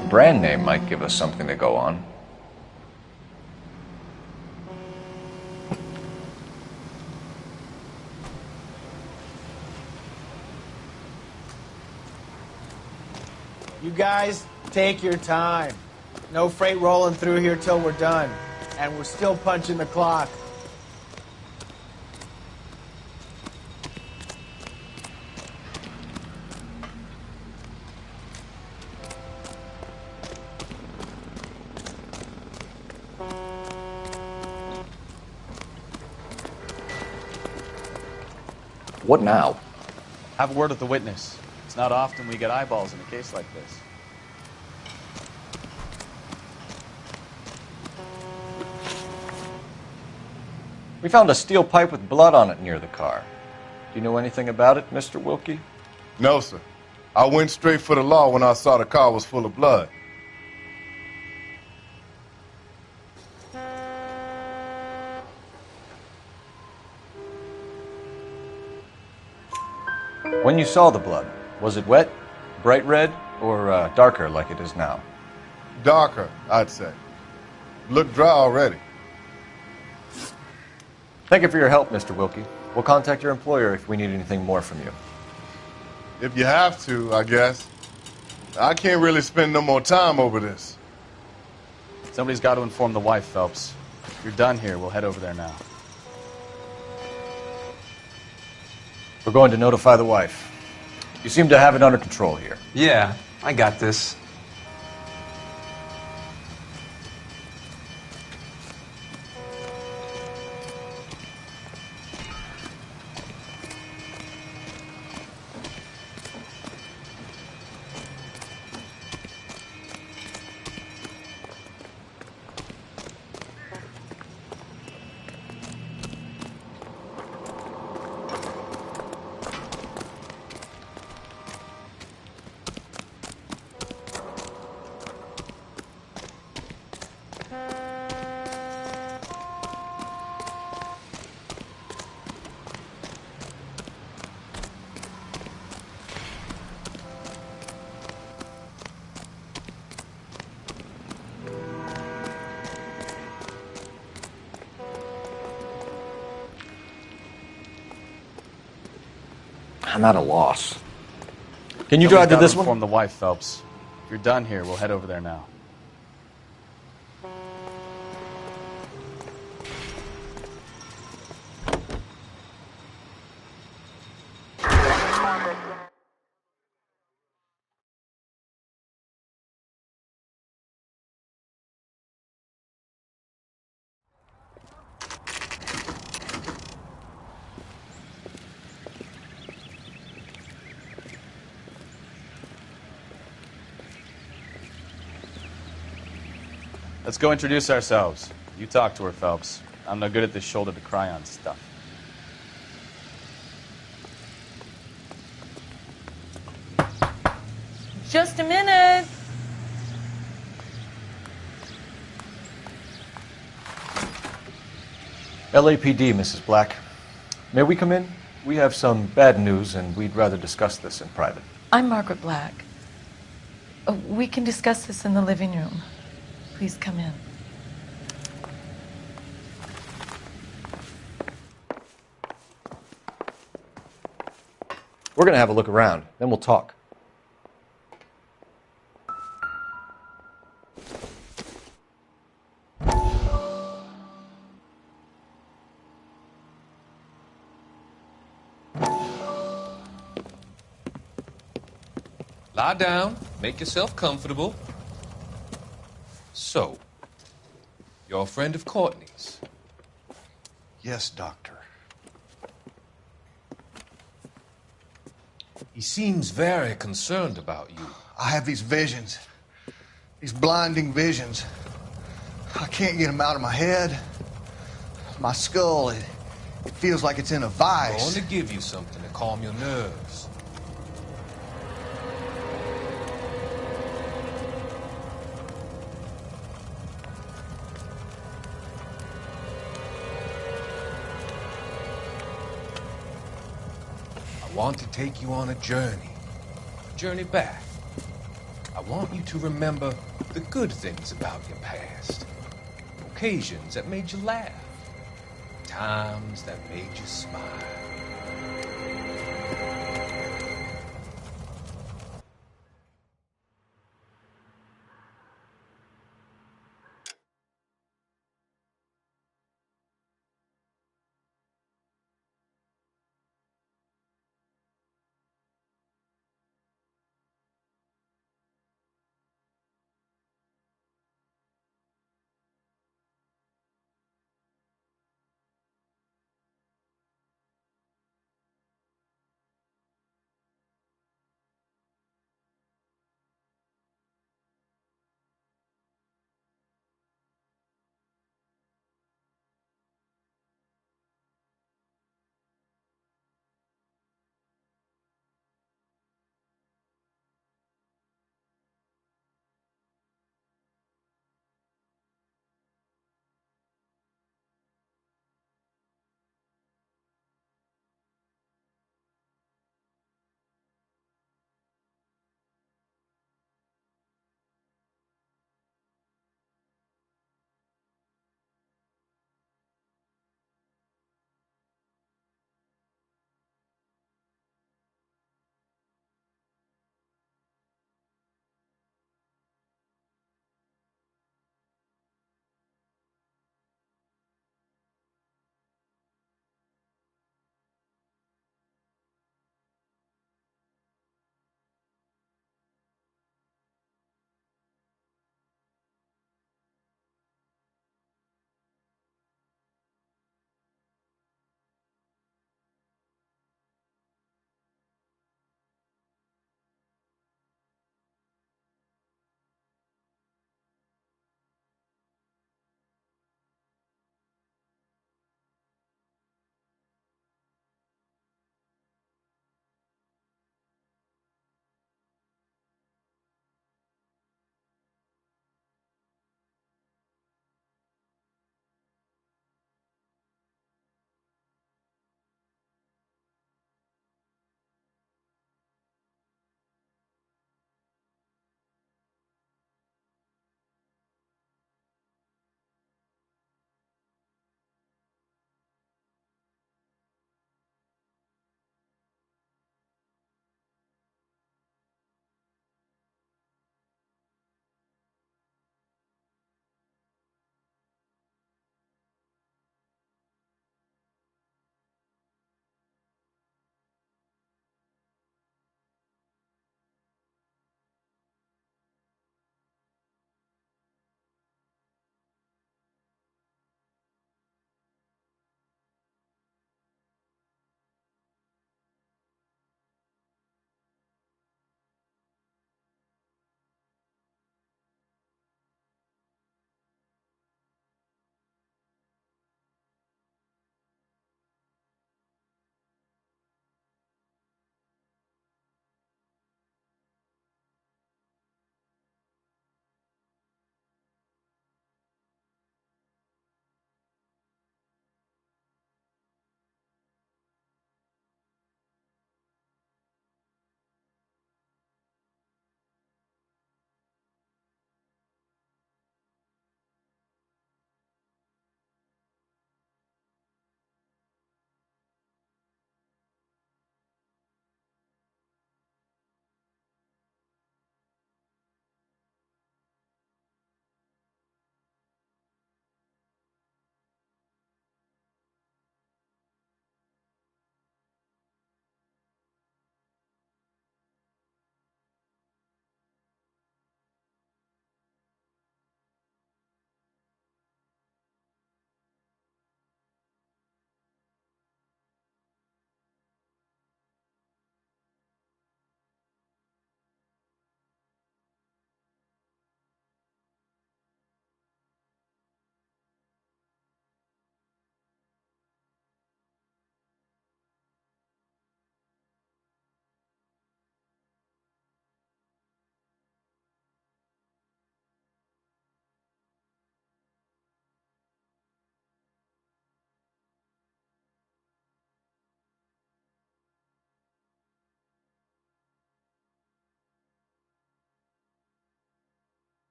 The brand name might give us something to go on. You guys, take your time. No freight rolling through here till we're done. And we're still punching the clock. What now? Have a word with the witness. It's not often we get eyeballs in a case like this. We found a steel pipe with blood on it near the car. Do you know anything about it, Mr. Wilkie? No, sir. I went straight for the law when I saw the car was full of blood. When you saw the blood, was it wet, bright red, or darker like it is now? Darker, I'd say. Looked dry already. Thank you for your help, Mr. Wilkie. We'll contact your employer if we need anything more from you. If you have to, I guess. I can't really spend no more time over this. Somebody's got to inform the wife, Phelps. If you're done here, we'll head over there now. We're going to notify the wife. You seem to have it under control here. Yeah, I got this. I'm at a loss. Can you drive to this one? Inform the wife, Phelps. If you're done here, we'll head over there now. Let's go introduce ourselves. You talk to her, Phelps. I'm no good at this shoulder to cry on stuff. Just a minute. LAPD, Mrs. Black. May we come in? We have some bad news, and we'd rather discuss this in private. I'm Margaret Black. We can discuss this in the living room. Please come in. We're going to have a look around, then we'll talk. Lie down, make yourself comfortable. So, you're a friend of Courtney's? Yes, Doctor. He seems very concerned about you. I have these visions. These blinding visions. I can't get them out of my head. My skull, it feels like it's in a I'm vice. going to give you something to calm your nerves. I want to take you on a journey back. I want you to remember the good things about your past, occasions that made you laugh, times that made you smile.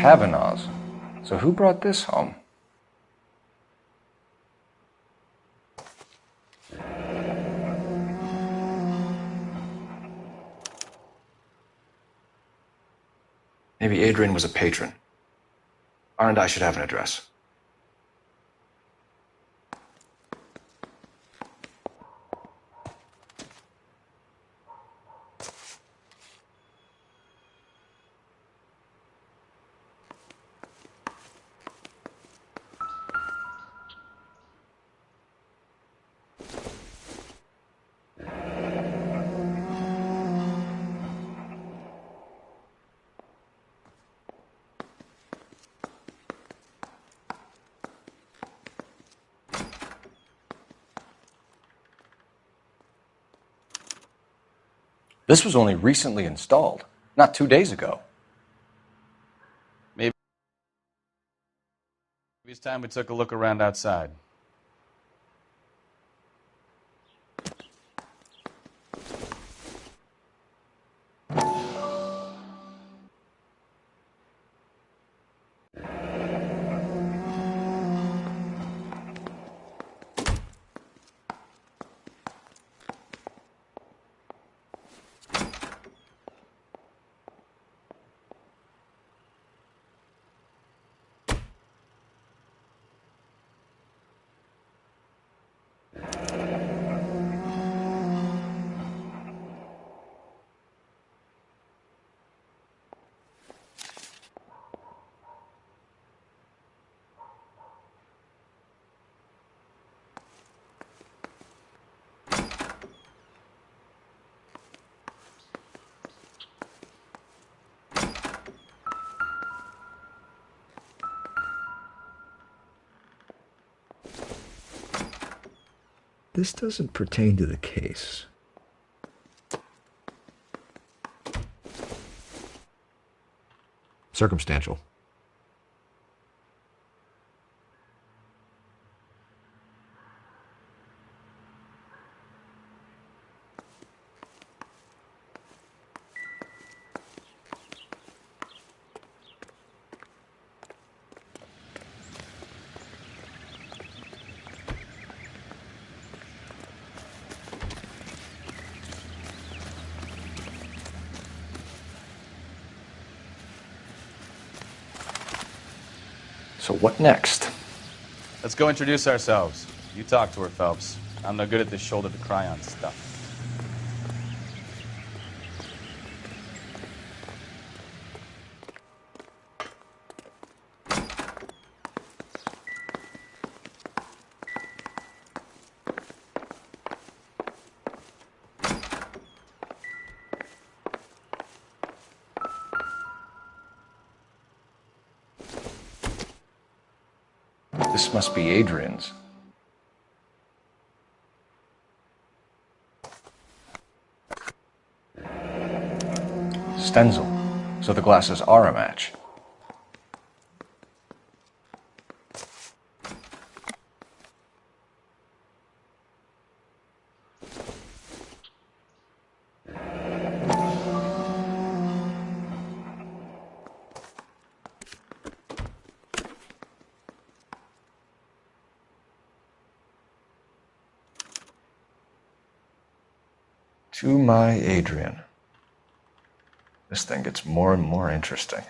Kavanaugh's. So who brought this home? Maybe Adrian was a patron. R and I should have an address. This was only recently installed, not 2 days ago. Maybe it's time we took a look around outside. This doesn't pertain to the case. Circumstantial. So what next? Let's go introduce ourselves. You talk to her, Phelps. I'm no good at this shoulder to cry on stuff. This must be Adrian's. Stenzel. So the glasses are a match. To my Adrian. This thing gets more and more interesting.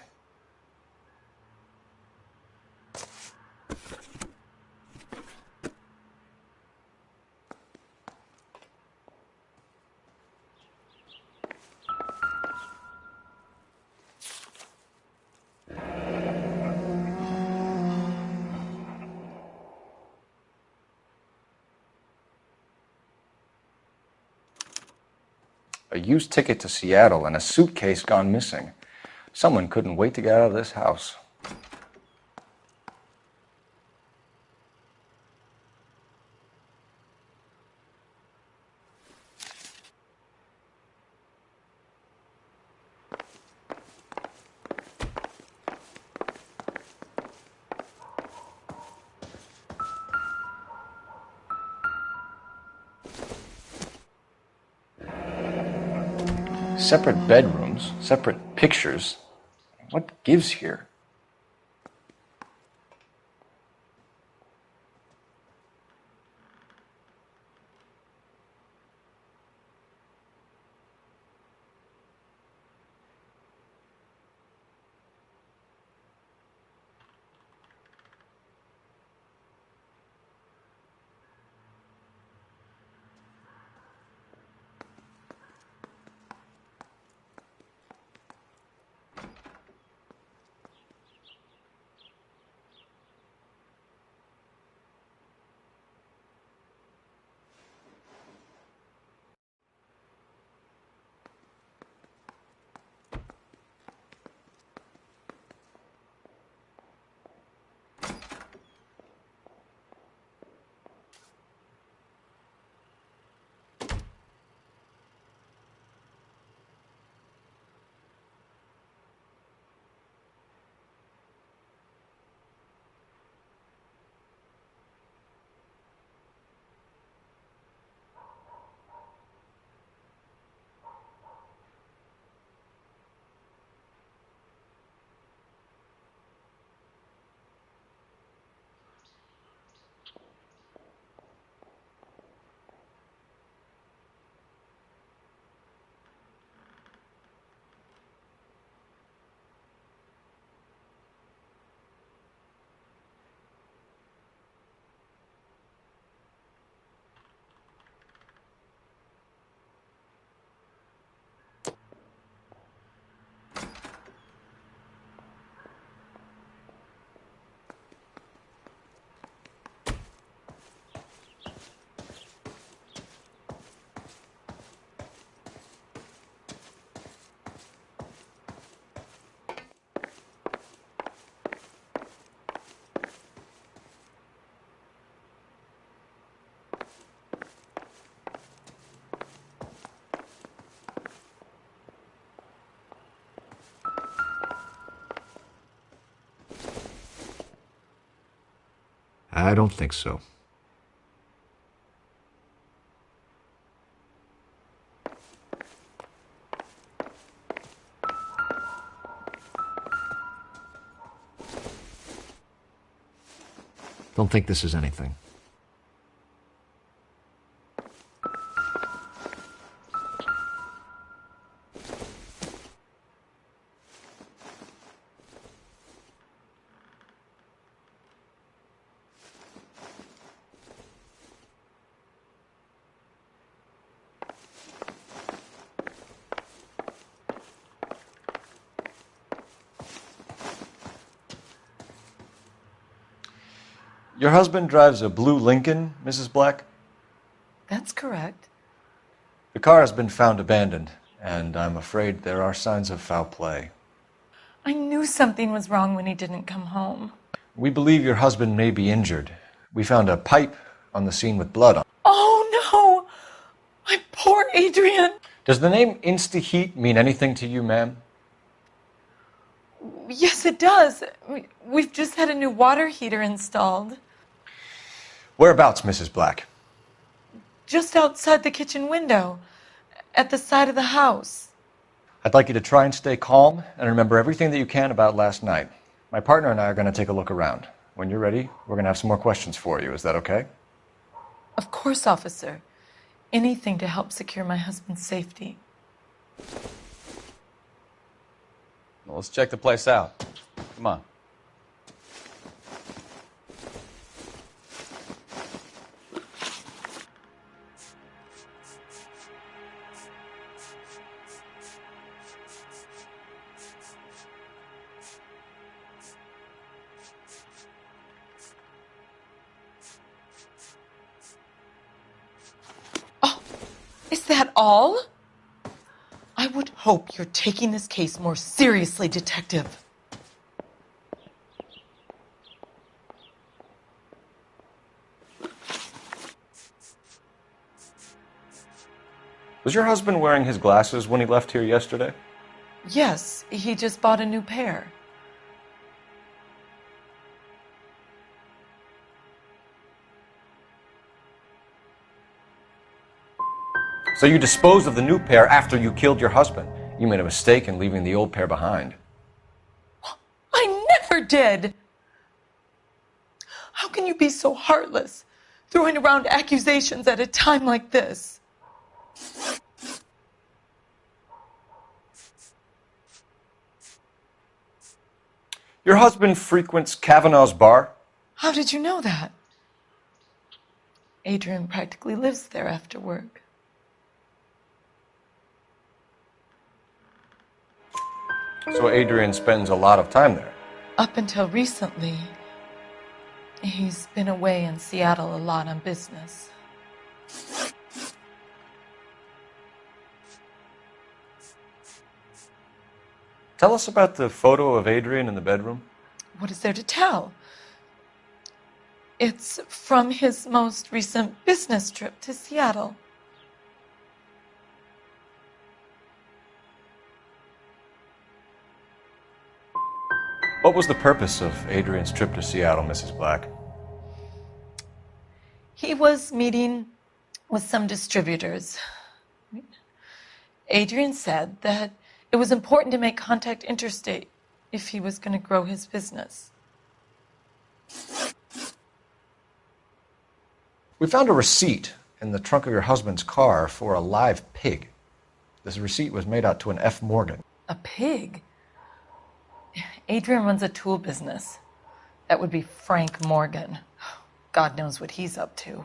A used ticket to Seattle and a suitcase gone missing. Someone couldn't wait to get out of this house. Separate bedrooms, separate pictures. What gives here? I don't think so. Don't think this is anything. Your husband drives a blue Lincoln, Mrs. Black? That's correct. The car has been found abandoned, and I'm afraid there are signs of foul play. I knew something was wrong when he didn't come home. We believe your husband may be injured. We found a pipe on the scene with blood on it. Oh no! My poor Adrian! Does the name Insta-Heat mean anything to you, ma'am? Yes, it does. We've just had a new water heater installed. Whereabouts, Mrs. Black? Just outside the kitchen window, at the side of the house. I'd like you to try and stay calm and remember everything that you can about last night. My partner and I are going to take a look around. When you're ready, we're going to have some more questions for you. Is that okay? Of course, officer. Anything to help secure my husband's safety. Well, let's check the place out. Come on. Is that all? I would hope you're taking this case more seriously, Detective. Was your husband wearing his glasses when he left here yesterday? Yes, he just bought a new pair. So you disposed of the new pair after you killed your husband. You made a mistake in leaving the old pair behind. I never did! How can you be so heartless, throwing around accusations at a time like this? Your husband frequents Kavanaugh's bar? How did you know that? Adrian practically lives there after work. So Adrian spends a lot of time there. Up until recently, he's been away in Seattle a lot on business. Tell us about the photo of Adrian in the bedroom. What is there to tell? It's from his most recent business trip to Seattle. What was the purpose of Adrian's trip to Seattle, Mrs. Black? He was meeting with some distributors. Adrian said that it was important to make contact interstate if he was going to grow his business. We found a receipt in the trunk of your husband's car for a live pig. This receipt was made out to an F. Morgan. A pig? Adrian runs a tool business. That would be Frank Morgan. God knows what he's up to.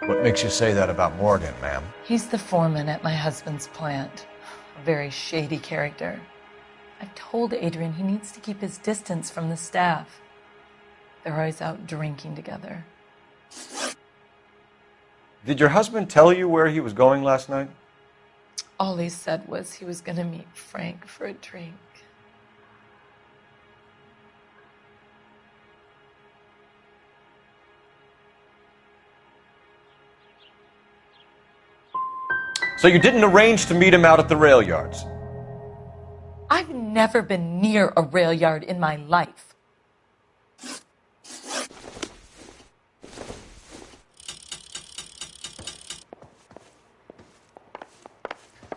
What makes you say that about Morgan, ma'am? He's the foreman at my husband's plant. A very shady character. I've told Adrian he needs to keep his distance from the staff. They're always out drinking together. Did your husband tell you where he was going last night? All he said was he was going to meet Frank for a drink. So you didn't arrange to meet him out at the rail yards? I've never never been near a rail yard in my life.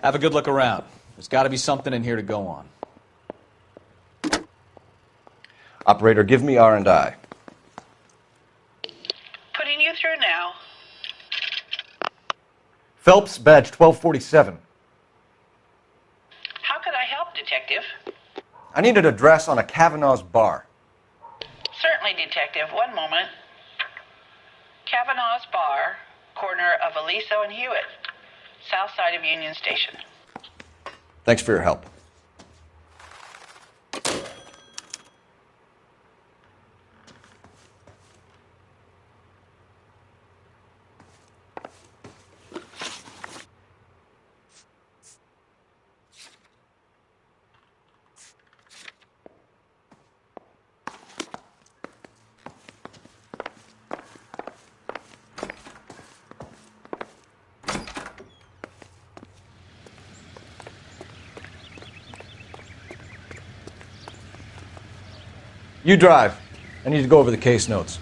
Have a good look around. There's got to be something in here to go on. Operator, give me R&I. Putting you through now. Phelps, badge 1247. How could I help, Detective? I need an address on a Kavanaugh's bar. Certainly, Detective. One moment. Kavanaugh's Bar, corner of Aliso and Hewitt, south side of Union Station. Thanks for your help. You drive. I need to go over the case notes.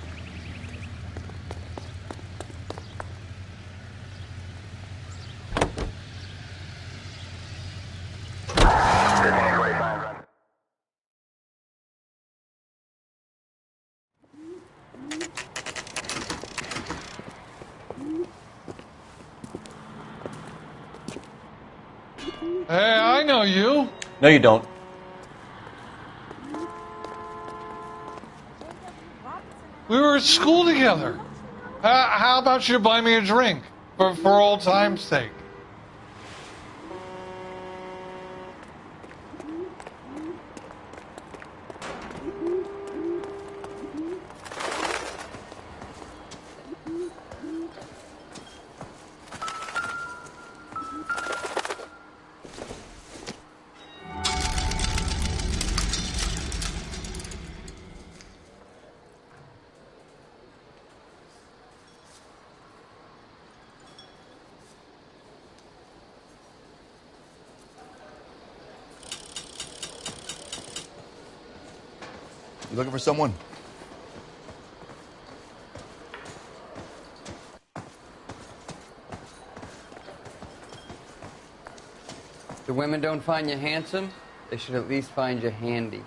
Hey, I know you. No, you don't. We were at school together. How about you buy me a drink for old time's sake? You looking for someone? If the women don't find you handsome, they should at least find you handy.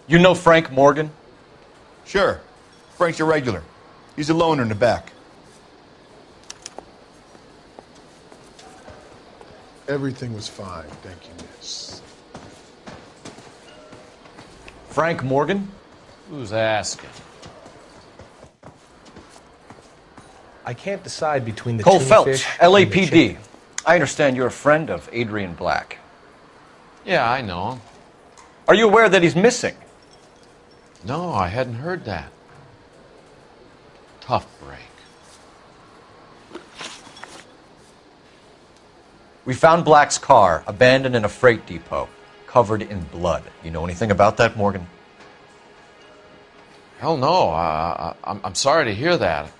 You know Frank Morgan? Sure. Frank's a regular. He's a loner in the back. Everything was fine, thank you, miss. Frank Morgan? Who's asking? I can't decide between the Cole tuna Phelps, fish and the LAPD. chicken. I understand you're a friend of Adrian Black. Yeah, I know him. Are you aware that he's missing? No, I hadn't heard that. Tough break. We found Black's car abandoned in a freight depot, covered in blood. You know anything about that, Morgan? Hell no. I'm sorry to hear that.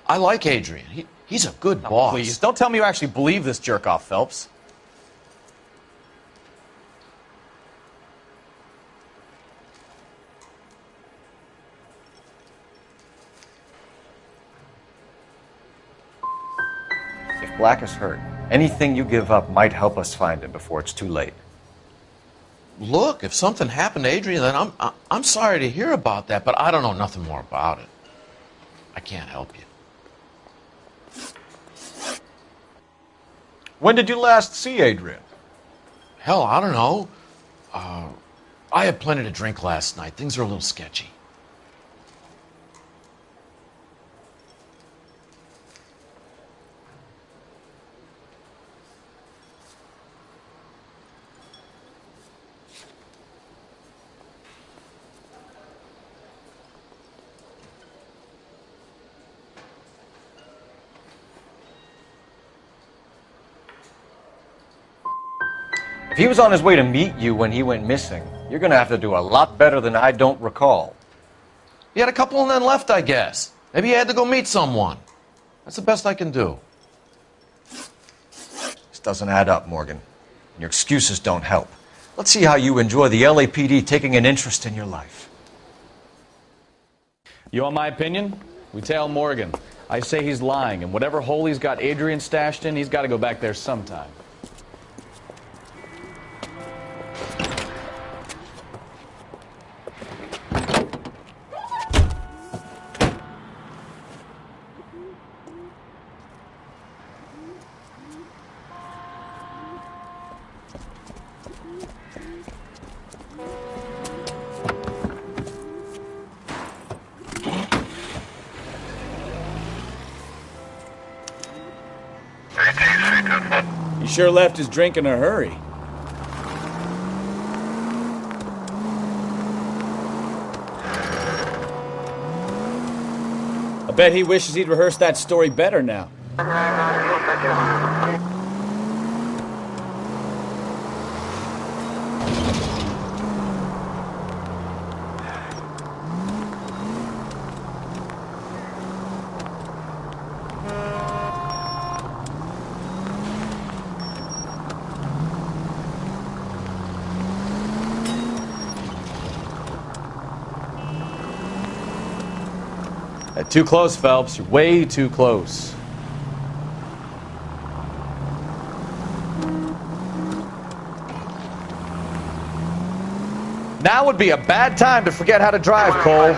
I like Adrian. He's a good boss. Please, don't tell me you actually believe this jerk-off, Phelps. If Black is hurt, anything you give up might help us find him before it's too late. Look, if something happened to Adrian, then I'm sorry to hear about that, but I don't know nothing more about it. I can't help you. When did you last see Adrian? Hell, I don't know. I had plenty to drink last night. Things are a little sketchy. If he was on his way to meet you when he went missing, you're going to have to do a lot better than I don't recall. He had a couple and then left, I guess. Maybe he had to go meet someone. That's the best I can do. This doesn't add up, Morgan. And your excuses don't help. Let's see how you enjoy the LAPD taking an interest in your life. You want my opinion? We tail Morgan. I say he's lying, and whatever hole he's got Adrian stashed in, he's got to go back there sometime. He sure left his drink in a hurry. I bet he wishes he'd rehearsed that story better now. Too close, Phelps. You're way too close. Now would be a bad time to forget how to drive, Cole.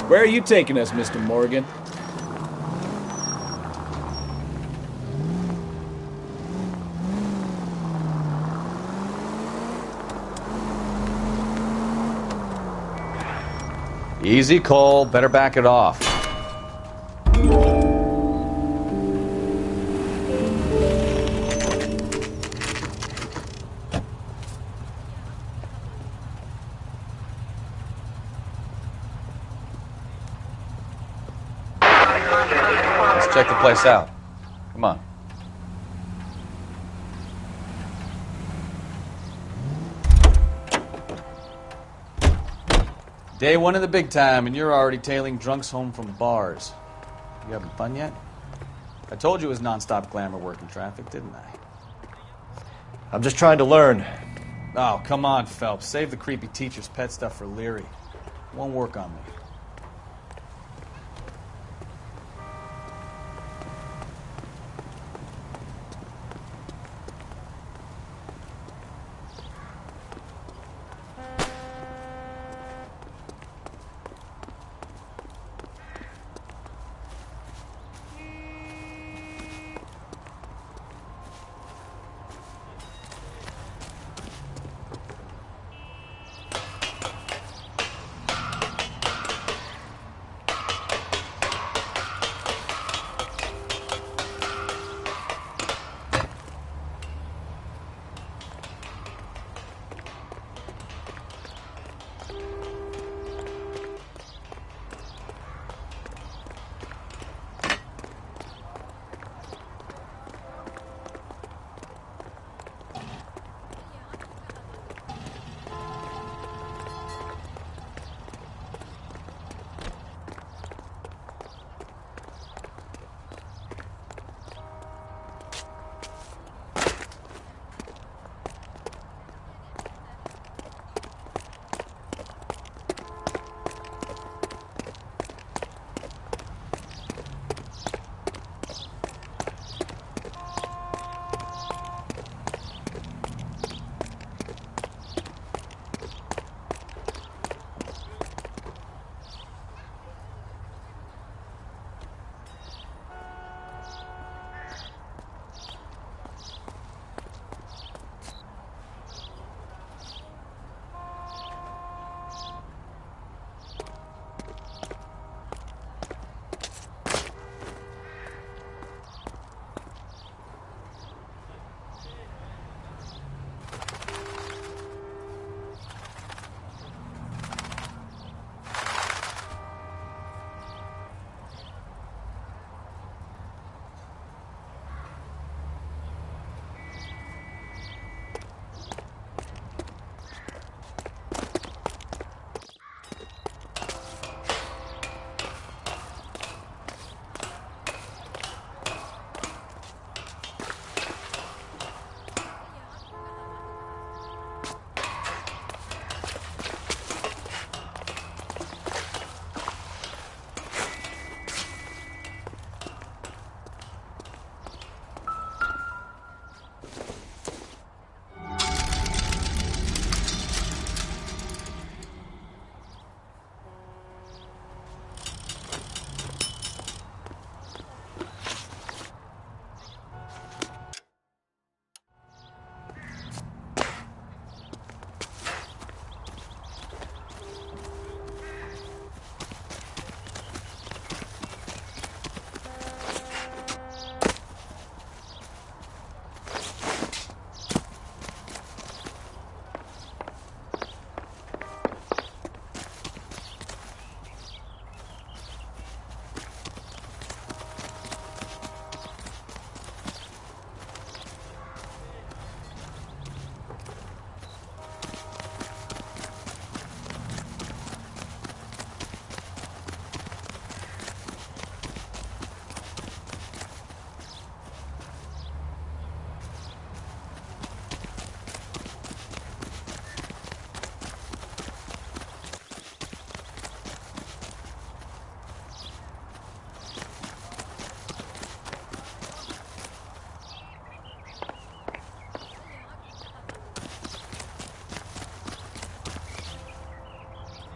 Where are you taking us, Mr. Morgan? Easy, Cole. Better back it off. check the place out. Come on. Day one of the big time, and you're already tailing drunks home from bars. You having fun yet? I told you it was non-stop glamour work in traffic, didn't I? I'm just trying to learn. Oh, come on, Phelps. Save the creepy teacher's pet stuff for Leary. It won't work on me.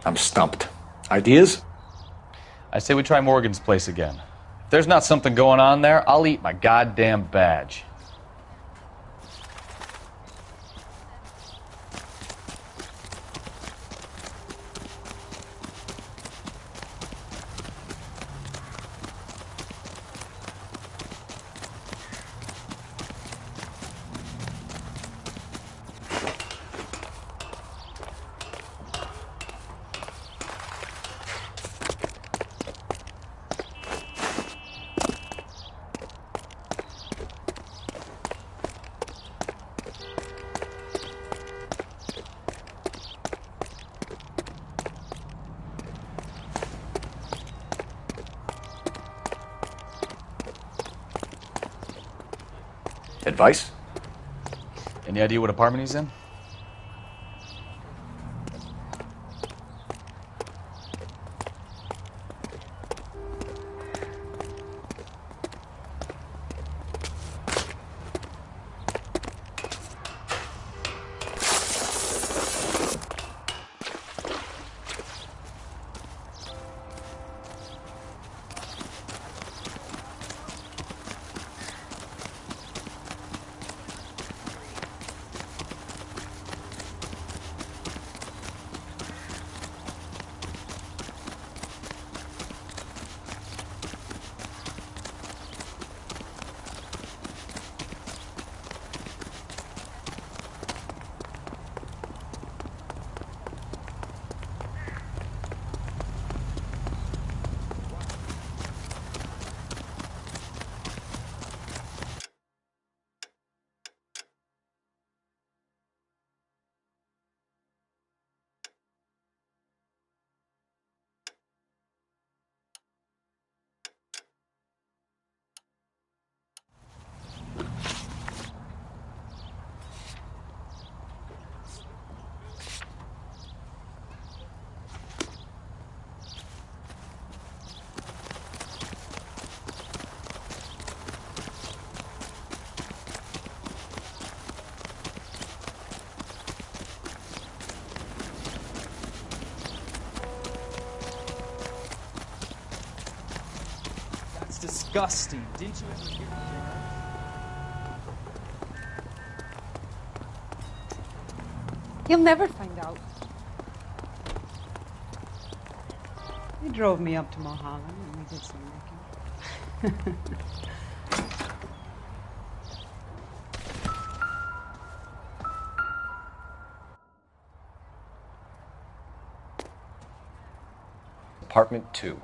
I'm stumped. Ideas? I say we try Morgan's place again. If there's not something going on there, I'll eat my goddamn badge. Advice? Any idea what apartment he's in? Disgusting. Didn't you ever hear You'll never find out. He drove me up to Mulholland and we did some making. Apartment 2.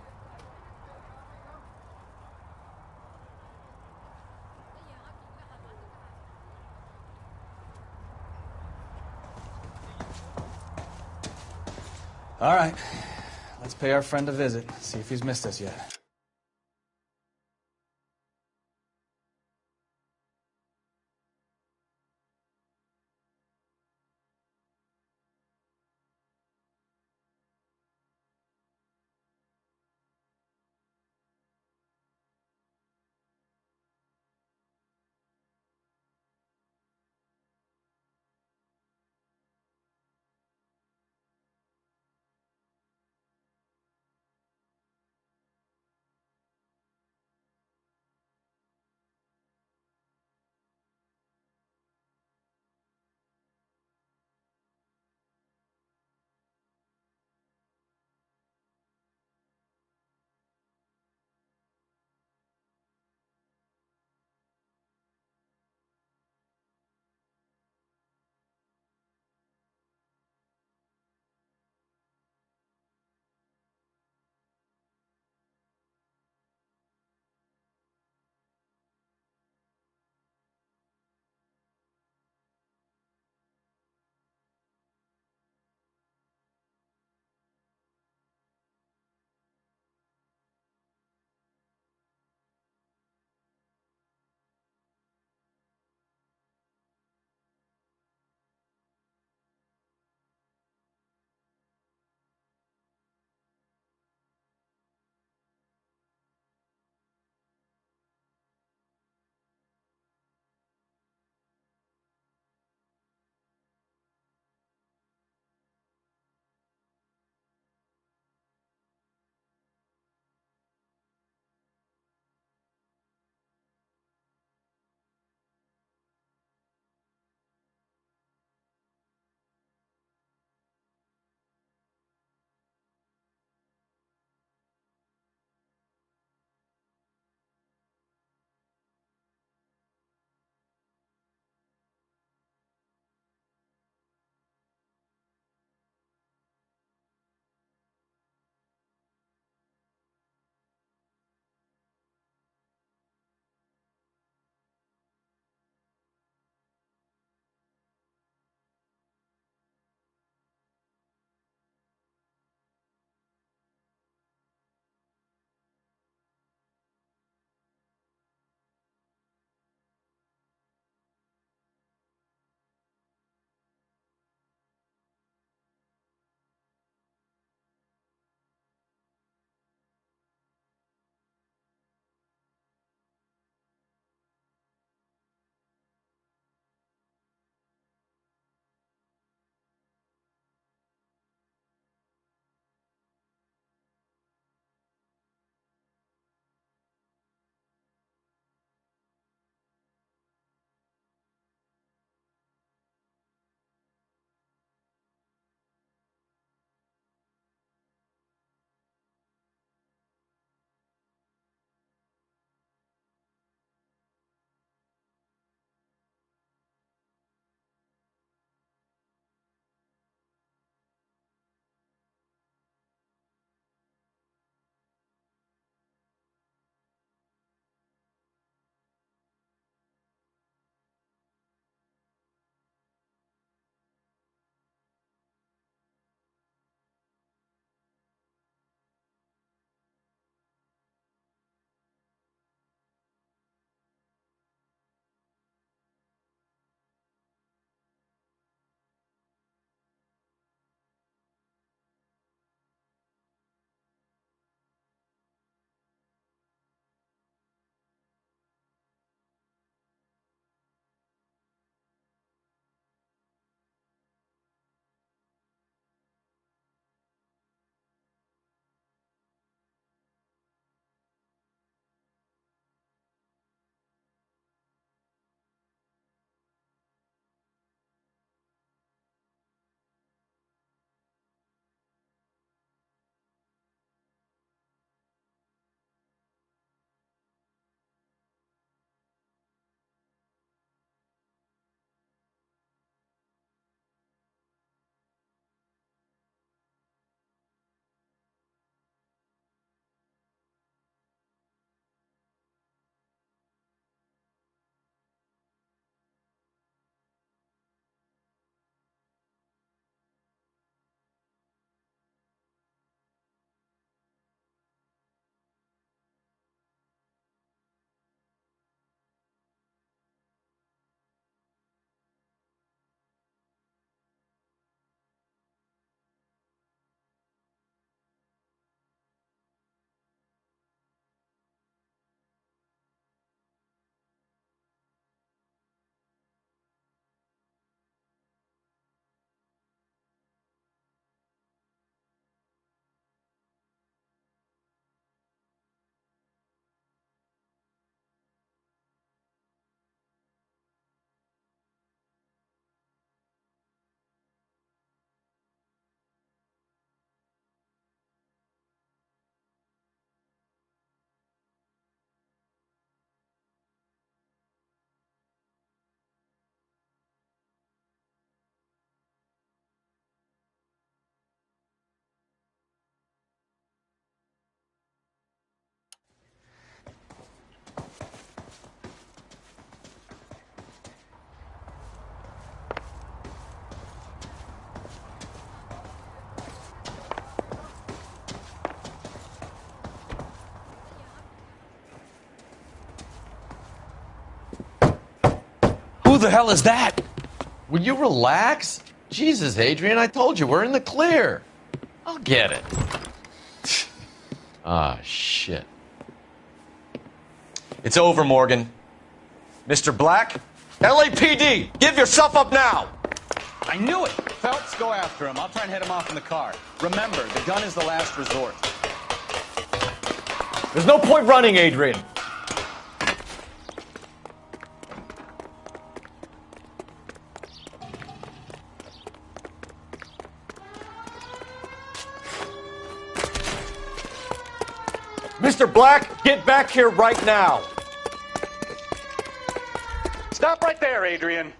All right. Let's pay our friend a visit, see if he's missed us yet. the hell is that? Will you relax? Jesus, Adrian, I told you, we're in the clear. I'll get it. Ah, shit. It's over, Morgan. Mr. Black? LAPD! Give yourself up now! I knew it! Phelps, go after him. I'll try and head him off in the car. Remember, the gun is the last resort. There's no point running, Adrian. Mr. Black, get back here right now. Stop right there, Adrian.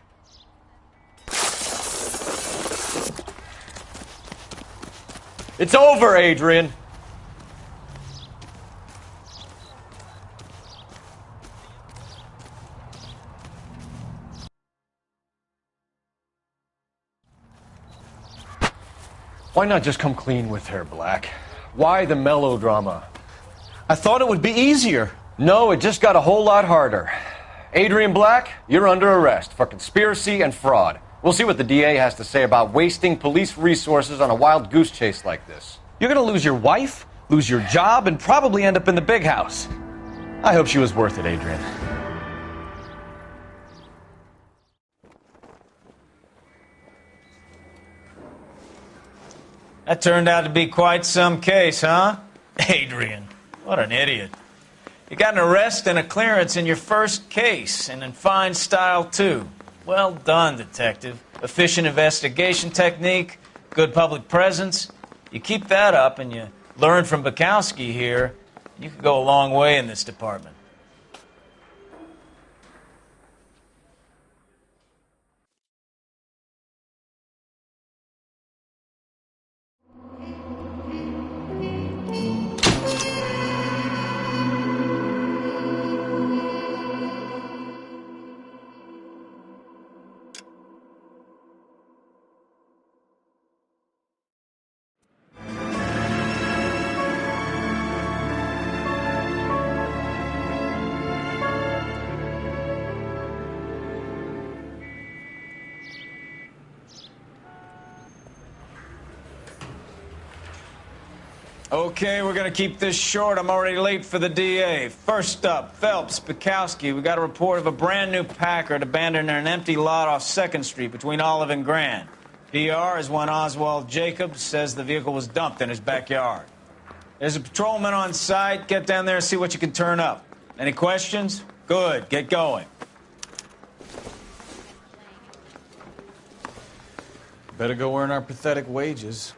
It's over, Adrian. Why not just come clean with her, Black? Why the melodrama? I thought it would be easier. No, it just got a whole lot harder. Adrian Black, you're under arrest for conspiracy and fraud. We'll see what the DA has to say about wasting police resources on a wild goose chase like this. You're gonna lose your wife, lose your job, and probably end up in the big house. I hope she was worth it, Adrian. That turned out to be quite some case, huh? Adrian, what an idiot. You got an arrest and a clearance in your first case, and in fine style, too. Well done, detective. Efficient investigation technique, good public presence. You keep that up and you learn from Bukowski here, you could go a long way in this department. Okay, we're going to keep this short. I'm already late for the DA. First up, Phelps, Bukowski. We got a report of a brand new Packard abandoned in an empty lot off 2nd Street between Olive and Grand. DR is one Oswald Jacobs says the vehicle was dumped in his backyard. There's a patrolman on site. Get down there and see what you can turn up. Any questions? Good. Get going. Better go earn our pathetic wages.